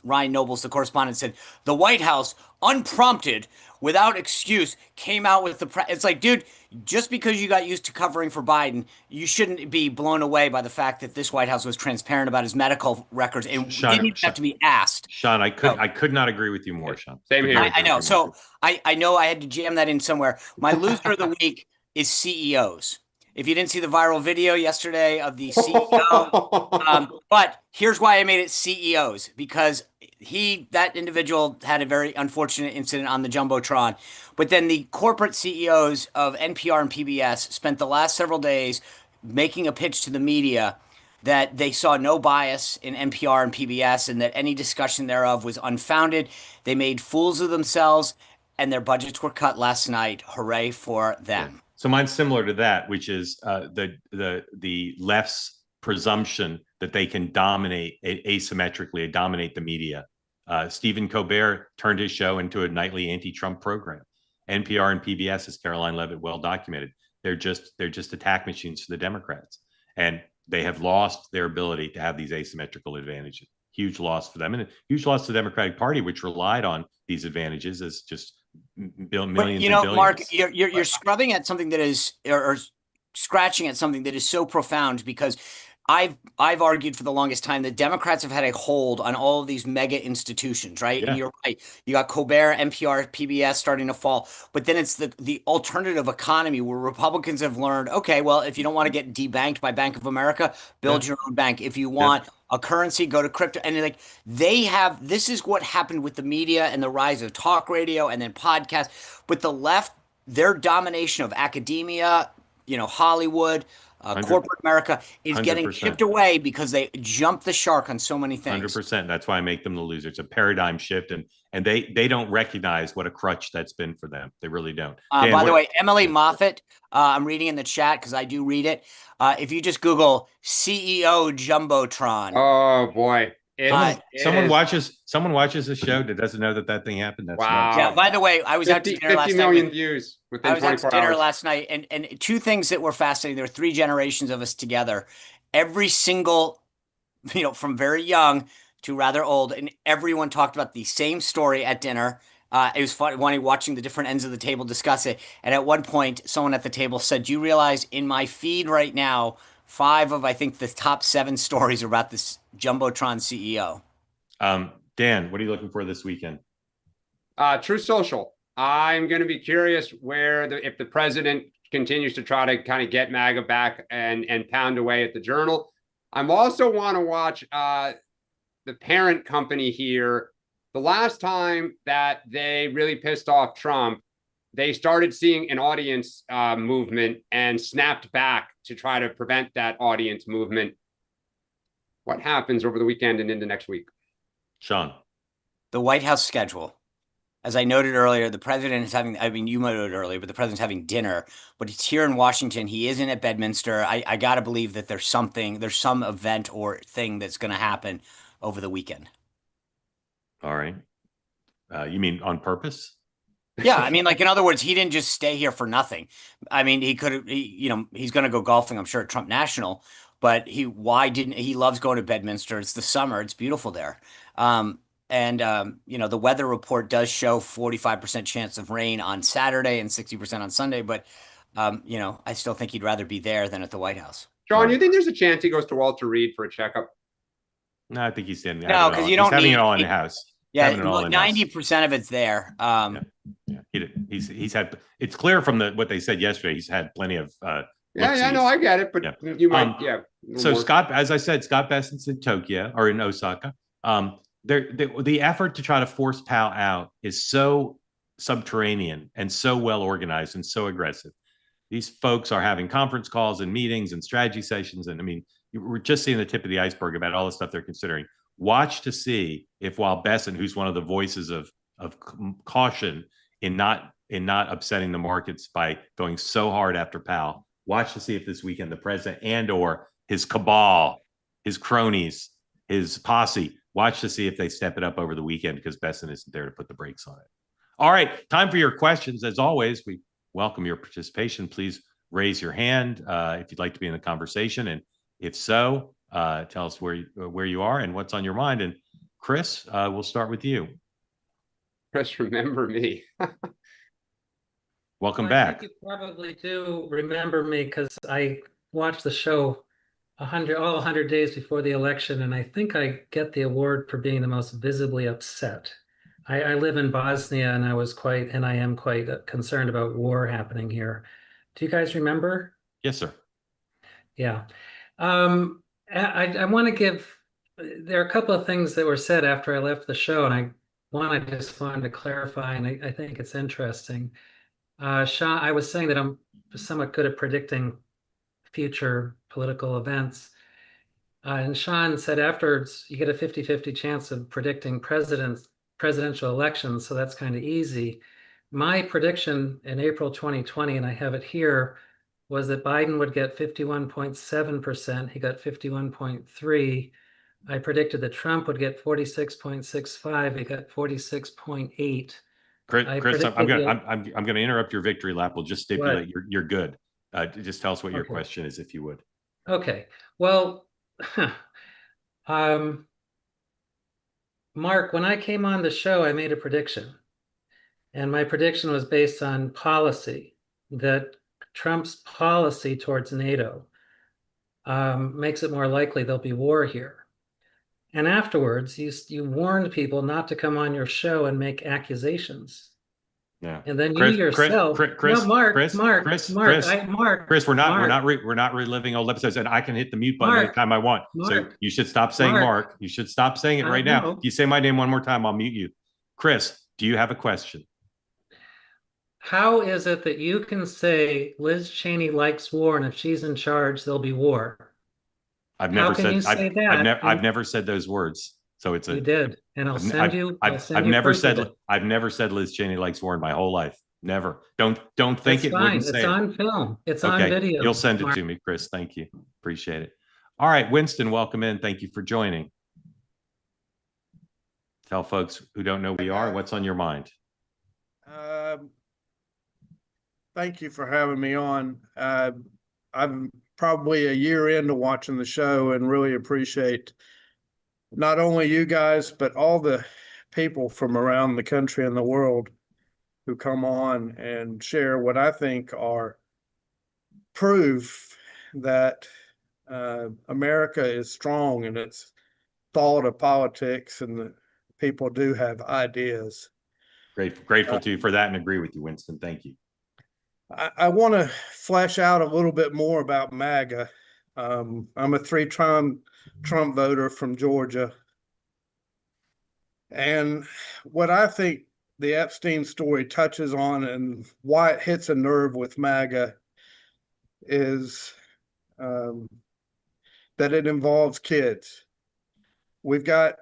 Ryan Nobles, the correspondent, said the White House, unprompted, without excuse, came out with it's like, dude, just because you got used to covering for Biden, you shouldn't be blown away by the fact that this White House was transparent about his medical records and didn't even have to be asked. Sean, I could not agree with you more, Sean. Same here. I know. So I know I had to jam that in somewhere. My loser of the week is CEOs. If you didn't see the viral video yesterday of the CEO, but here's why I made it CEOs, because that individual had a very unfortunate incident on the Jumbotron. But then the corporate CEOs of NPR and PBS spent the last several days making a pitch to the media that they saw no bias in NPR and PBS and that any discussion thereof was unfounded. They made fools of themselves and their budgets were cut last night. Hooray for them. So mine's similar to that, which is the left's presumption that they can dominate asymmetrically, dominate the media. Stephen Colbert turned his show into a nightly anti-Trump program. NPR and PBS, as Caroline Levitt well documented, they're just attack machines for the Democrats, and they have lost their ability to have these asymmetrical advantages. huge loss for them, and a huge loss to the Democratic Party, which relied on these advantages as just millions But, and billions. Mark, you're scrubbing at something that is, or scratching at something that is so profound, because I've argued for the longest time that Democrats have had a hold on all of these mega institutions, right? Yeah. And you're right. You got Colbert, NPR, PBS starting to fall, but then it's the alternative economy where Republicans have learned, okay, well, if you don't want to get debanked by Bank of America, build your own bank. If you want a currency, go to crypto. And like this is what happened with the media and the rise of talk radio and then podcasts. But the left, their domination of academia, Hollywood, corporate America is getting 100%. chipped away because they jumped the shark on so many things. 100%. That's why I make them the loser. It's a paradigm shift, and they don't recognize what a crutch that's been for them. They really don't. Dan, by the way, Emily Moffat, I'm reading in the chat because I do read it. If you just Google CEO Jumbotron. Oh boy. Someone watches a show that doesn't know that thing happened. That's wow. nuts. Yeah. By the way, I was out to dinner last 50 night. million views within 24 hours. I was out to dinner last night, and two things that were fascinating. There were 3 generations of us together. Every single, from very young to rather old, and everyone talked about the same story at dinner. It was fun watching the different ends of the table discuss it. And at one point, someone at the table said, "Do you realize in my feed right now, 5 of, I think, the top 7 stories are about this Jumbotron CEO." Dan, what are you looking for this weekend? True Social. I'm going to be curious if the president continues to try to kind of get MAGA back and pound away at the Journal. I'm also want to watch the parent company here. The last time that they really pissed off Trump, they started seeing an audience movement and snapped back to try to prevent that audience movement. What happens over the weekend and into next week? Sean. The White House schedule. As I noted earlier, the president is having, you noted earlier, but the president's having dinner, but it's here in Washington. He isn't at Bedminster. I got to believe that there's some event or thing that's going to happen over the weekend. All right. You mean on purpose? Yeah. I mean, like, in other words, he didn't just stay here for nothing. I mean, he could have, he's going to go golfing, I'm sure, at Trump National, but he loves going to Bedminster. It's the summer. It's beautiful there. The weather report does show 45% chance of rain on Saturday and 60% on Sunday. But, I still think he'd rather be there than at the White House. John, you think there's a chance he goes to Walter Reed for a checkup? No, I think he's standing. No, because you don't having need it all in the house. Yeah, 90% of it's there. He's had. It's clear from what they said yesterday. He's had plenty of. No, I get it, but you might, So Scott, as I said, Scott Bessent's in Tokyo or in Osaka. The effort to try to force Powell out is so subterranean and so well organized and so aggressive. These folks are having conference calls and meetings and strategy sessions, and I mean, we're just seeing the tip of the iceberg about all the stuff they're considering. Watch to see if, while Bessent, who's one of the voices of caution in not upsetting the markets by going so hard after Powell, watch to see if this weekend the president and or his cabal, his cronies, his posse, watch to see if they step it up over the weekend, because Bessent isn't there to put the brakes on it. All right, time for your questions. As always, we welcome your participation. Please raise your hand if you'd like to be in the conversation, and if so, tell us where you are and what's on your mind. And Chris, we'll start with you. Chris, remember me. Welcome back. I think you probably do remember me because I watched the show 100 days before the election, and I think I get the award for being the most visibly upset. I live in Bosnia, and I am quite concerned about war happening here. Do you guys remember? Yes, sir. Yeah. I want to give, there are a couple of things that were said after I left the show, and I just wanted to clarify, and I think it's interesting. Sean, I was saying that I'm somewhat good at predicting future political events. And Sean said afterwards, you get a 50-50 chance of predicting presidential elections, so that's kind of easy. My prediction in April 2020, and I have it here, was that Biden would get 51.7%. He got 51.3%. I predicted that Trump would get 46.65%. He got 46.8%. Chris, I'm gonna interrupt your victory lap. We'll just stipulate you're good. Just tell us what your question is, if you would. Okay. Well, Mark, when I came on the show, I made a prediction. And my prediction was based on policy, that Trump's policy towards NATO makes it more likely there'll be war here. And afterwards, you warned people not to come on your show and make accusations. Yeah. And then Chris, you yourself, Chris, no, Mark, Chris, Mark, Chris, Mark, Chris, Mark, Chris, we're Mark, not reliving old episodes, and I can hit the mute button Mark, anytime I want. So Mark, you should stop saying Mark. Mark. You should stop saying it right now. know. If you say my name one more time, I'll mute you. Chris, do you have a question? How is it that you can say Liz Cheney likes war, and if she's in charge, there'll be war? I've How never can said you say that? I've never said those words. So it's You did, and I'll send you. I'll send I've you never proof of said it. I've never said Liz Cheney likes war in my whole life. Never. Don't think It's it. fine. Wouldn't It's say it. on film. It's on Okay, video. you'll send it Mark. to me, Chris. Thank you. Appreciate it. All right, Winston, welcome in. Thank you for joining. Tell folks who don't know who we are, what's on your mind? Thank you for having me on. I'm probably a year into watching the show and really appreciate not only you guys, but all the people from around the country and the world who come on and share what I think are proof that America is strong in its thought of politics and that people do have ideas. Grateful to you for that and agree with you, Winston. Thank you. I want to flesh out a little bit more about MAGA. I'm a three-time Trump voter from Georgia. And what I think the Epstein story touches on and why it hits a nerve with MAGA is that it involves kids. We've got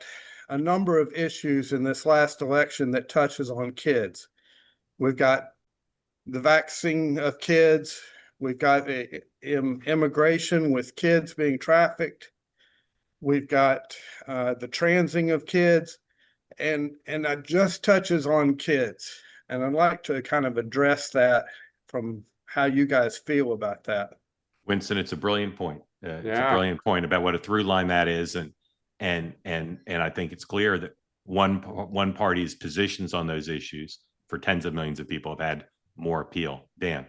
a number of issues in this last election that touches on kids. We've got the vaccine of kids. We've got immigration with kids being trafficked. We've got the transing of kids, and that just touches on kids. And I'd like to kind of address that from how you guys feel about that. Winston, it's a brilliant point. It's a Yeah. brilliant point about what a through line that is, and I think it's clear that one party's positions on those issues for tens of millions of people have had more appeal. Dan.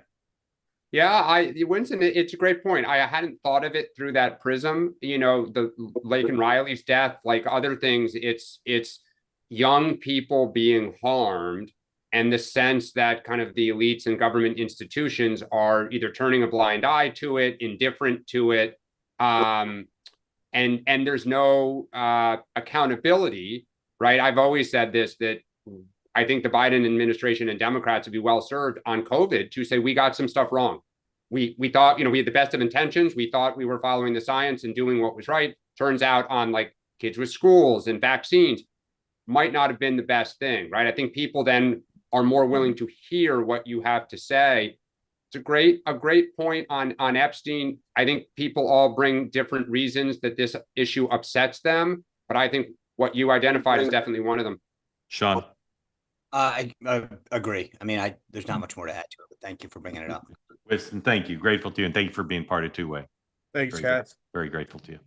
Yeah, Winston, it's a great point. I hadn't thought of it through that prism. You know, the Lake and Riley's death, like other things, it's young people being harmed, and the sense that kind of the elites and government institutions are either turning a blind eye to it, indifferent to it, and there's no accountability, right? I've always said this, that I think the Biden administration and Democrats would be well served on COVID to say, we got some stuff wrong. We thought, we had the best of intentions. We thought we were following the science and doing what was right. Turns out on like kids with schools and vaccines might not have been the best thing, right? I think people then are more willing to hear what you have to say. It's a great point on Epstein. I think people all bring different reasons that this issue upsets them, but I think what you identified is definitely one of them. Sean. I agree. I mean, there's not much more to add to it, but thank you for bringing it up. Winston, thank you. Grateful to you, and thank you for being part of Two Way. Thanks, Very guys. Very grateful to you.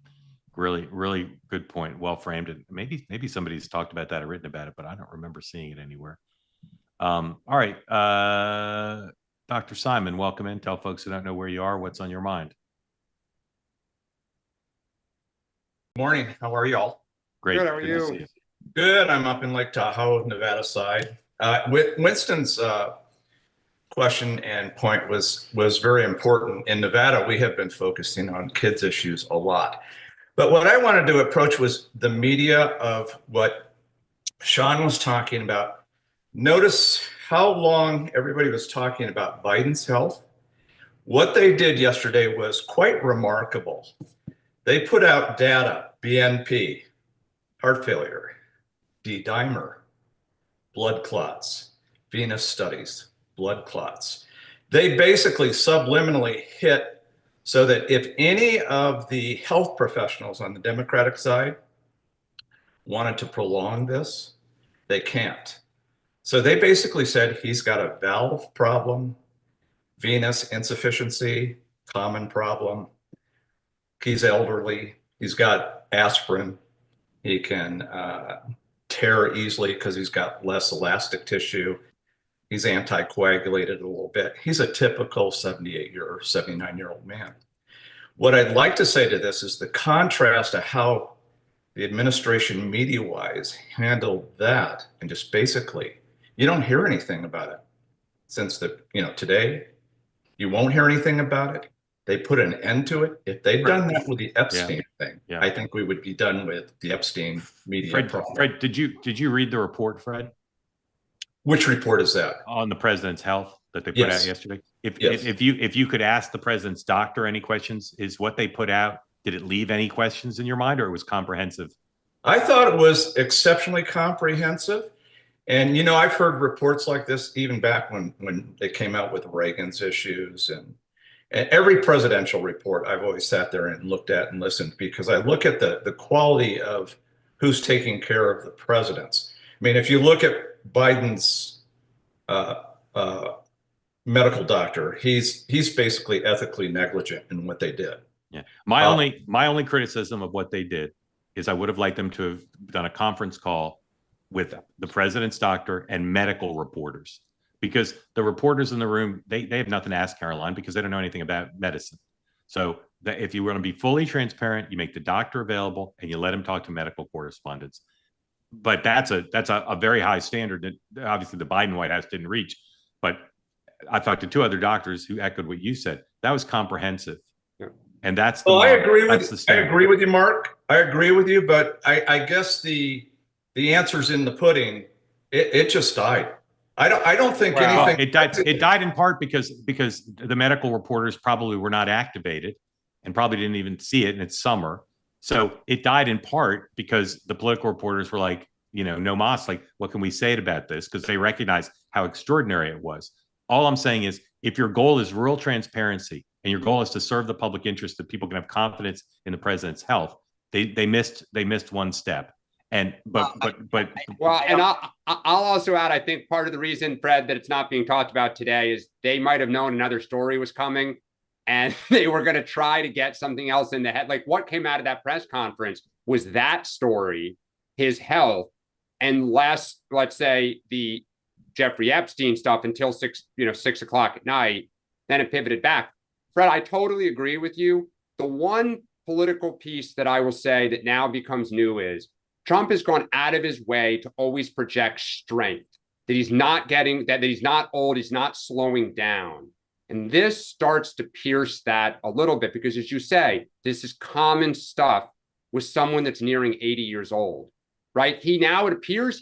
Really good point. Well framed, and maybe somebody's talked about that or written about it, but I don't remember seeing it anywhere. All right, Dr. Simon, welcome in. Tell folks who don't know where you are what's on your mind. Morning. How are y'all? Great. Good, how are to you? see you. Good. I'm up in Lake Tahoe, Nevada side. Winston's question and point was very important. In Nevada, we have been focusing on kids issues a lot. But what I wanted to approach was the media of what Sean was talking about. Notice how long everybody was talking about Biden's health. What they did yesterday was quite remarkable. They put out data, BNP, heart failure, D-dimer, blood clots, venous studies, blood clots. They basically subliminally hit so that if any of the health professionals on the Democratic side wanted to prolong this, they can't. So they basically said he's got a valve problem, venous insufficiency, common problem. He's elderly. He's got aspirin. He can tear easily because he's got less elastic tissue. He's anticoagulated a little bit. He's a typical 78-year or 79-year-old man. What I'd like to say to this is the contrast to how the administration media-wise handled that, and just basically, you don't hear anything about it since today. You won't hear anything about it. They put an end to it. If they'd done that with the Epstein thing, I think we would be done with the Epstein media problem. Fred, did you read the report, Fred? Which report is that? On the president's health that they put out yesterday. If you could ask the president's doctor any questions, is what they put out, did it leave any questions in your mind, or it was comprehensive? I thought it was exceptionally comprehensive. And, I've heard reports like this even back when they came out with Reagan's issues, and every presidential report I've always sat there and looked at and listened, because I look at the quality of who's taking care of the presidents. I mean, if you look at Biden's medical doctor, he's basically ethically negligent in what they did. Yeah. My only criticism of what they did is I would have liked them to have done a conference call with the president's doctor and medical reporters, because the reporters in the room, they have nothing to ask Caroline because they don't know anything about medicine. So that if you want to be fully transparent, you make the doctor available and you let him talk to medical correspondents. But that's a very high standard that obviously the Biden White House didn't reach. But I talked to two other doctors who echoed what you said. That was comprehensive. Yeah. And that's I agree with you, Mark. I agree with you, but I guess the answer's in the pudding. It just died. I don't think anything. It died in part because the medical reporters probably were not activated and probably didn't even see it, and it's summer. So it died in part because the political reporters were like, no mas, like, what can we say about this? Because they recognized how extraordinary it was. All I'm saying is, if your goal is real transparency and your goal is to serve the public interest, that people can have confidence in the president's health, they missed one step. And I'll also add, I think part of the reason, Fred, that it's not being talked about today is they might have known another story was coming and they were going to try to get something else in the head. Like, what came out of that press conference was that story, his health, and less, let's say, the Jeffrey Epstein stuff until 6 o'clock at night. Then it pivoted back. Fred, I totally agree with you. The one political piece that I will say that now becomes new is Trump has gone out of his way to always project strength, that he's not old, he's not slowing down. And this starts to pierce that a little bit, because as you say, this is common stuff with someone that's nearing 80 years old, right? He appears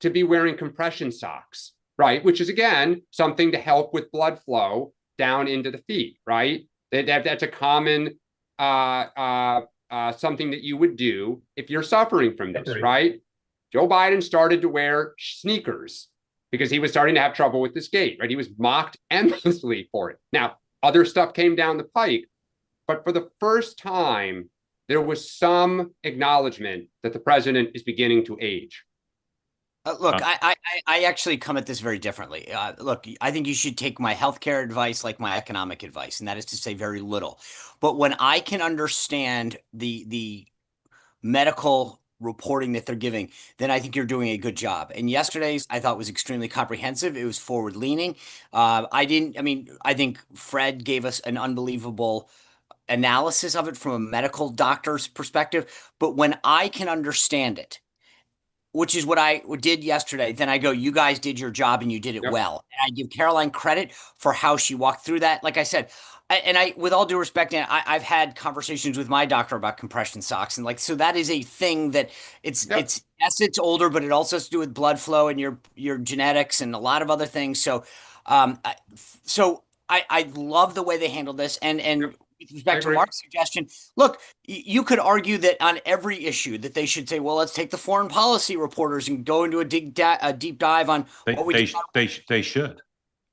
to be wearing compression socks, right? Which is, again, something to help with blood flow down into the feet, right? That's a common something that you would do if you're suffering from this, right? Joe Biden started to wear sneakers because he was starting to have trouble with this gait, right? He was mocked endlessly for it. Now, other stuff came down the pike, but for the first time, there was some acknowledgement that the president is beginning to age. Look, I actually come at this very differently. Look, I think you should take my healthcare advice like my economic advice, and that is to say very little. But when I can understand the medical reporting that they're giving, then I think you're doing a good job. And yesterday's I thought was extremely comprehensive. It was forward leaning. I think Fred gave us an unbelievable analysis of it from a medical doctor's perspective. But when I can understand it, which is what I did yesterday, then I go, you guys did your job and you did it well. And I give Caroline credit for how she walked through that. Like I said, with all due respect, I've had conversations with my doctor about compression socks. And so that is a thing that it's older, but it also has to do with blood flow and your genetics and a lot of other things. So, I love the way they handled this. And with respect to Mark's suggestion, look, you could argue that on every issue that they should say, well, let's take the foreign policy reporters and go into a deep dive on what we they should.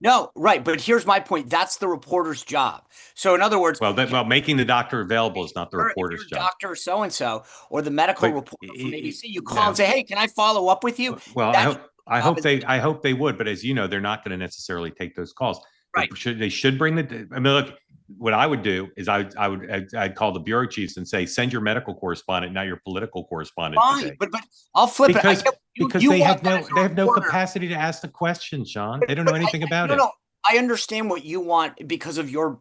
No, right. But here's my point. That's the reporter's job. So in other words, making the doctor available is not the reporter's job. Doctor so-and-so or the medical reporter from ABC, you call and say, hey, can I follow up with you? Well, I hope they would. But as you know, they're not going to necessarily take those calls. Right. They should bring look, what I would do is I'd call the bureau chiefs and say, send your medical correspondent, not your political correspondent. Fine, today. but I'll flip because, it. Because you they want have no capacity to ask the question, Sean. They don't know anything about it. No, I understand what you want because of your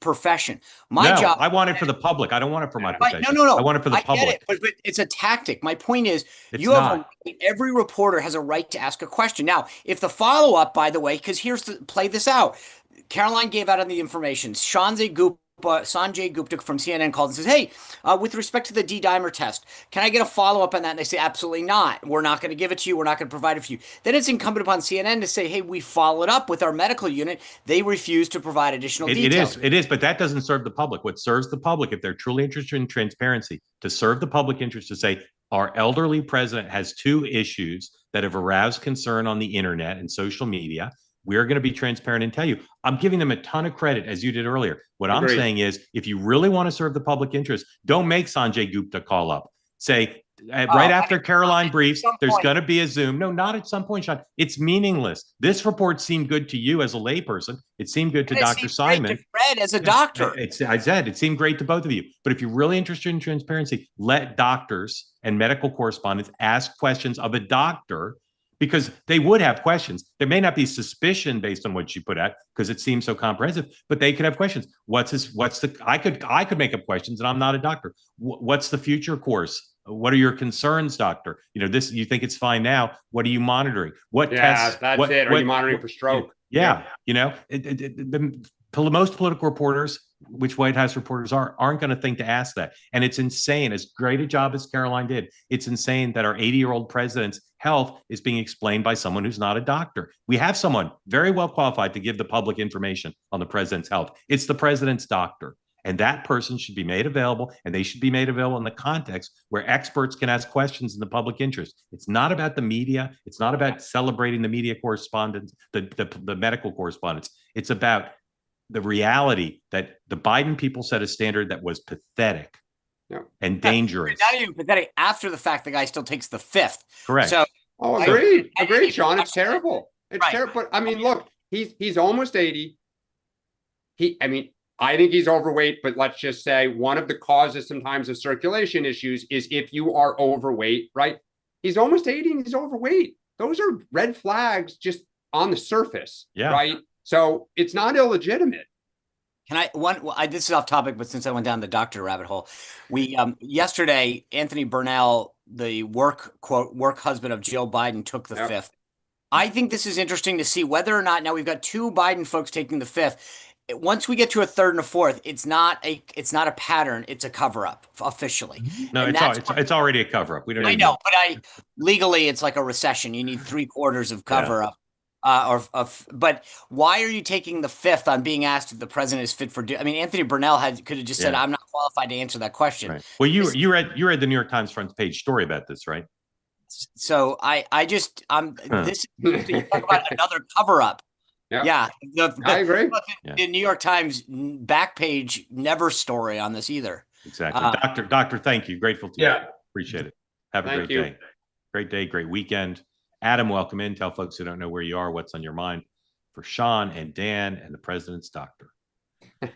profession. My job, I want it for the public. I don't want it for my profession. No. I want it for the public. Get it, but it's a tactic. My point is, every reporter has a right to ask a question. Now, if the follow up, by the way, because play this out. Caroline gave out on the information. Sanjay Gupta from CNN called and says, hey, with respect to the D-dimer test, can I get a follow-up on that? And they say, absolutely not. We're not going to give it to you. We're not going to provide it for you. Then it's incumbent upon CNN to say, hey, we followed up with our medical unit. They refuse to provide additional details. It is, but that doesn't serve the public. What serves the public, if they're truly interested in transparency, to serve the public interest, to say, our elderly president has 2 issues that have aroused concern on the internet and social media. We're going to be transparent and tell you. I'm giving them a ton of credit, as you did earlier. What I'm saying is, if you really want to serve the public interest, don't make Sanjay Gupta call up. Say, right after Caroline briefs, there's going to be a Zoom. No, not at some point, Sean. It's meaningless. This report seemed good to you as a layperson. It seemed good to Dr. Simon. Fred as a doctor. I said it seemed great to both of you. But if you're really interested in transparency, let doctors and medical correspondents ask questions of a doctor, because they would have questions. There may not be suspicion based on what you put out because it seems so comprehensive, but they could have questions. I could make up questions, and I'm not a doctor. What's the future course? What are your concerns, doctor? You think it's fine now. What are you monitoring? What tests? That's it. Are you monitoring for stroke? Yeah. Most political reporters, which White House reporters aren't going to think to ask that. And it's insane, as great a job as Caroline did, it's insane that our 80-year-old president's health is being explained by someone who's not a doctor. We have someone very well qualified to give the public information on the president's health. It's the president's doctor. And that person should be made available, and they should be made available in the context where experts can ask questions in the public interest. It's not about the media. It's not about celebrating the media correspondents, the medical correspondents. It's about the reality that the Biden people set a standard that was pathetic and dangerous. Not even pathetic. After the fact, the guy still takes the 5th. Correct. So, agreed, Sean. It's terrible. It's terrible. But I mean, look, he's almost 80. I think he's overweight, but let's just say one of the causes sometimes of circulation issues is if you are overweight, right? He's almost 80 and he's overweight. Those are red flags just on the surface, right? So it's not illegitimate. Can this is off topic, but since I went down the doctor rabbit hole, we yesterday, Anthony Burnell, the work husband of Joe Biden, took the 5th. I think this is interesting to see whether or not, now we've got 2 Biden folks taking the 5th. Once we get to a 3rd and a 4th, it's not a pattern. It's a cover up officially. No, it's already a cover up. We don't. I know, but legally it's like a recession. You need 3/4 of cover up. But why are you taking the 5th on being asked if the president is fit for duty? I mean, Anthony Burnell could have just said, "I'm not qualified to answer that question." Right. Well, you read the New York Times front page story about this, right? So this you talk about another cover up. Yeah, I agree. The New York Times back page never story on this either. Exactly, Doctor. Thank you. Grateful to you. Appreciate it. Have a great day. Great day. Great weekend. Adam, welcome in. Tell folks who don't know where you are what's on your mind for Sean and Dan and the president's doctor. Hey,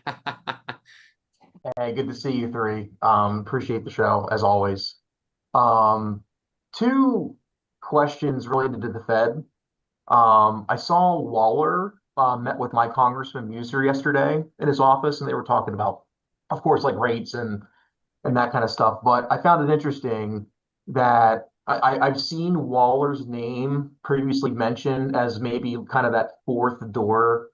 good to see you 3. Appreciate the show as always. 2 questions related to the Fed. I saw Waller met with my Congressman Muser yesterday in his office, and they were talking about, of course, like rates and that kind of stuff. But I found it interesting that I've seen Waller's name previously mentioned as maybe kind of that 4th door,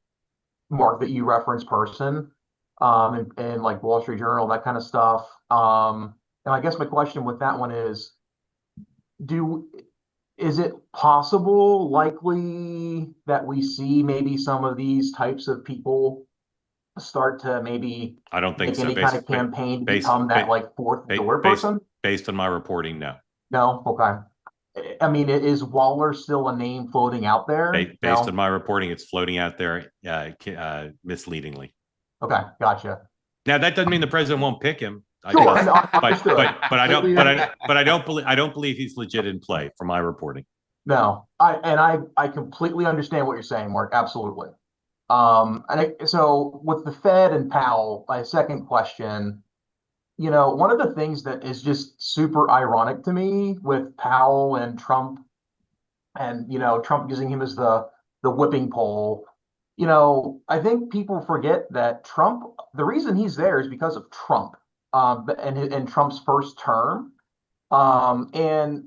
Mark, that you referenced person, and like Wall Street Journal, that kind of stuff. And I guess my question with that one is, is it possible, likely, that we see maybe some of these types of people start to maybe I don't think make so. any kind of campaign to become that like 4th door person? Based on my reporting, no. No? Okay. I mean, is Waller still a name floating out there? Based on my reporting, it's floating out there misleadingly. Okay, gotcha. Now that doesn't mean the president won't pick him. Sure, but I don't believe he's legit in play for my reporting. No, I completely understand what you're saying, Mark. Absolutely. So with the Fed and Powell, my second question, one of the things that is just super ironic to me with Powell and Trump, and Trump using him as the whipping pole. I think people forget that Trump, the reason he's there is because of Trump, and Trump's first term. And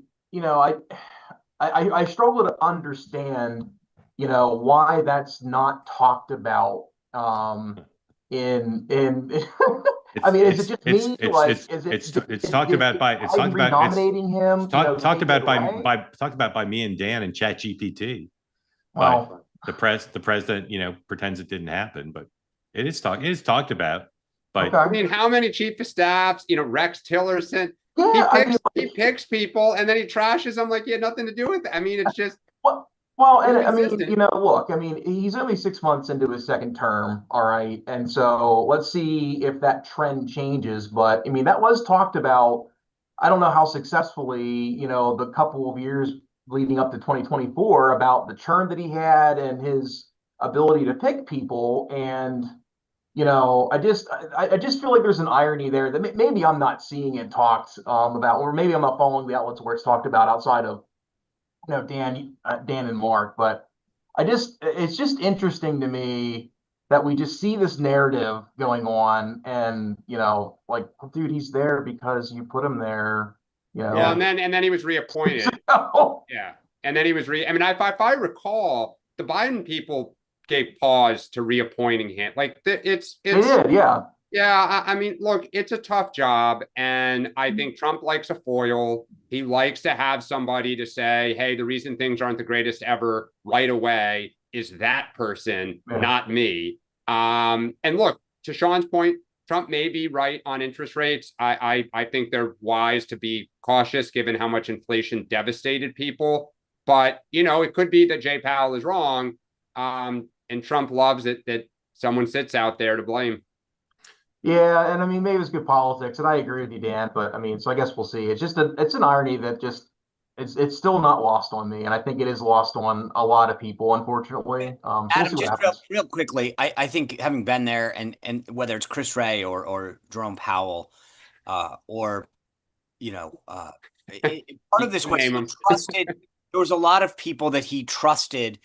I struggle to understand, why that's not talked about in I mean, is it just me? Like, is it? It's talked about by it's talked about nominating him. talked about by me and Dan and ChatGPT. Well, But the president, pretends it didn't happen, but it is talked about. But okay. I mean, how many chief of staffs? Rex Tillerson. Yeah, he picks people and then he trashes them like he had nothing to do with it. I mean, it's just. Well, and I mean, look, I mean, he's only 6 months into his second term, all right, and so let's see if that trend changes. But I mean, that was talked about. I don't know how successfully, the couple of years leading up to 2024 about the churn that he had and his ability to pick people. And I just feel like there's an irony there that maybe I'm not seeing it talked about, or maybe I'm not following the outlets where it's talked about outside of Dan and Mark. But it's just interesting to me that we just see this narrative going on, and like, dude, he's there because you put him there. Well, and then he was reappointed. Yeah, and then he was I mean, if I recall, the Biden people gave pause to reappointing him. Like it's they did, yeah. Yeah, I mean, look, it's a tough job, and I think Trump likes a foil. He likes to have somebody to say, hey, the reason things aren't the greatest ever right away is that person, not me. And look, to Sean's point, Trump may be right on interest rates. I think they're wise to be cautious given how much inflation devastated people. But, it could be that Jay Powell is wrong, and Trump loves it that someone sits out there to blame. Yeah, and I mean, maybe it's good politics, and I agree with you, Dan. But I mean, so I guess we'll see. It's an irony that it's still not lost on me, and I think it is lost on a lot of people, unfortunately. So Adam, just real quickly, I think having been there, and whether it's Chris Wray or Jerome Powell, or part of this was he trusted. There was a lot of people that he trusted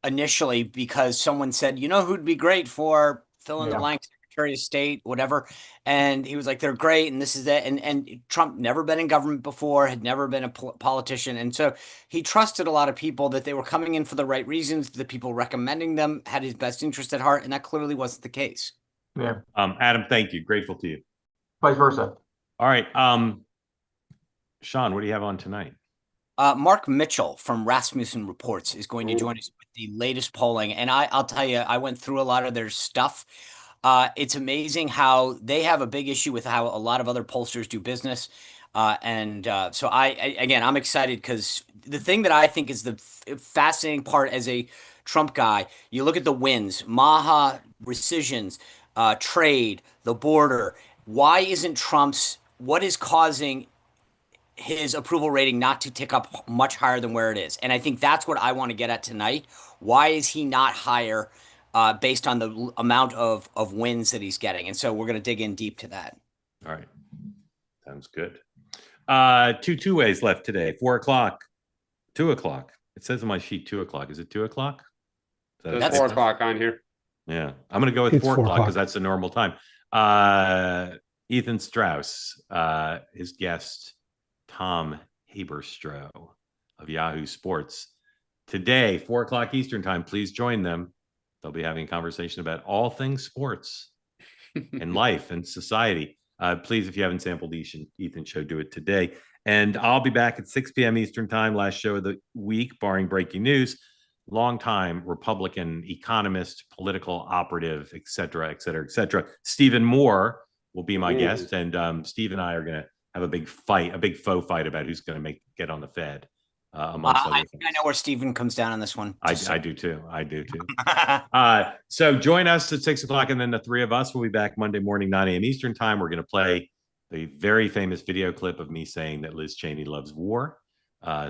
initially because someone said, who'd be great for fill in the blank, Secretary of State, whatever. And he was like, they're great. And this is it. And Trump never been in government before, had never been a politician. And so he trusted a lot of people that they were coming in for the right reasons. The people recommending them had his best interest at heart. And that clearly wasn't the case. Yeah. Adam, thank you. Grateful to you. Vice versa. All right. Sean, what do you have on tonight? Mark Mitchell from Rasmussen Reports is going to join us with the latest polling. And I'll tell you, I went through a lot of their stuff. It's amazing how they have a big issue with how a lot of other pollsters do business. So I'm excited because the thing that I think is the fascinating part as a Trump guy, you look at the wins, Maha, rescissions, trade, the border. Why isn't what is causing his approval rating not to tick up much higher than where it is? And I think that's what I want to get at tonight. Why is he not higher based on the amount of wins that he's getting? And so we're going to dig in deep to that. All right. Sounds good. Two ways left today. 4 o'clock, 2 o'clock. It says on my sheet 2 o'clock. Is it 2 o'clock? That's 4 o'clock on here. Yeah. I'm going to go with 4 o'clock because that's the normal time. Ethan Strauss, his guest, Tom Haberstroh of Yahoo Sports. Today, 4 o'clock Eastern time, please join them. They'll be having a conversation about all things sports and life and society. Please, if you haven't sampled Ethan's show, do it today. And I'll be back at 6 p.m. Eastern time, last show of the week, barring breaking news. Longtime Republican economist, political operative, et cetera, et cetera, et cetera. Stephen Moore will be my guest. And Steve and I are going to have a big faux fight about who's going to get on the Fed. Amongst other things. I know where Stephen comes down on this one. I do too. So join us at 6 o'clock, and then the three of us will be back Monday morning, 9 a.m. Eastern time. We're going to play the very famous video clip of me saying that Liz Cheney loves war.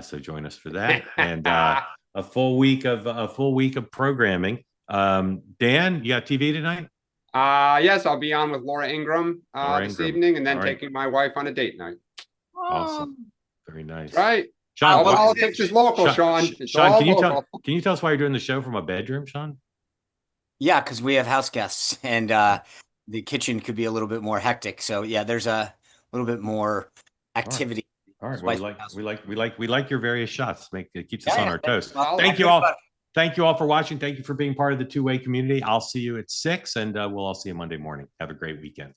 So join us for that, and a full week of programming. Dan, you got TV tonight? Yes, I'll be on with Laura Ingraham this evening, and then All right. taking my wife on a date night. Awesome. Very nice. Right. Sean, All what- politics is local, Sean. It's Sean, all can you local. tell us why you're doing the show from a bedroom, Sean? Yeah, because we have house guests, and the kitchen could be a little bit more hectic. So yeah, there's a little bit more activity. All right. Well, we like your various shots. It keeps us on our toes. Well, Thank you all. Thank you all for watching. Thank you for being part of the two-way community. I'll see you at 6, and we'll all see you Monday morning. Have a great weekend.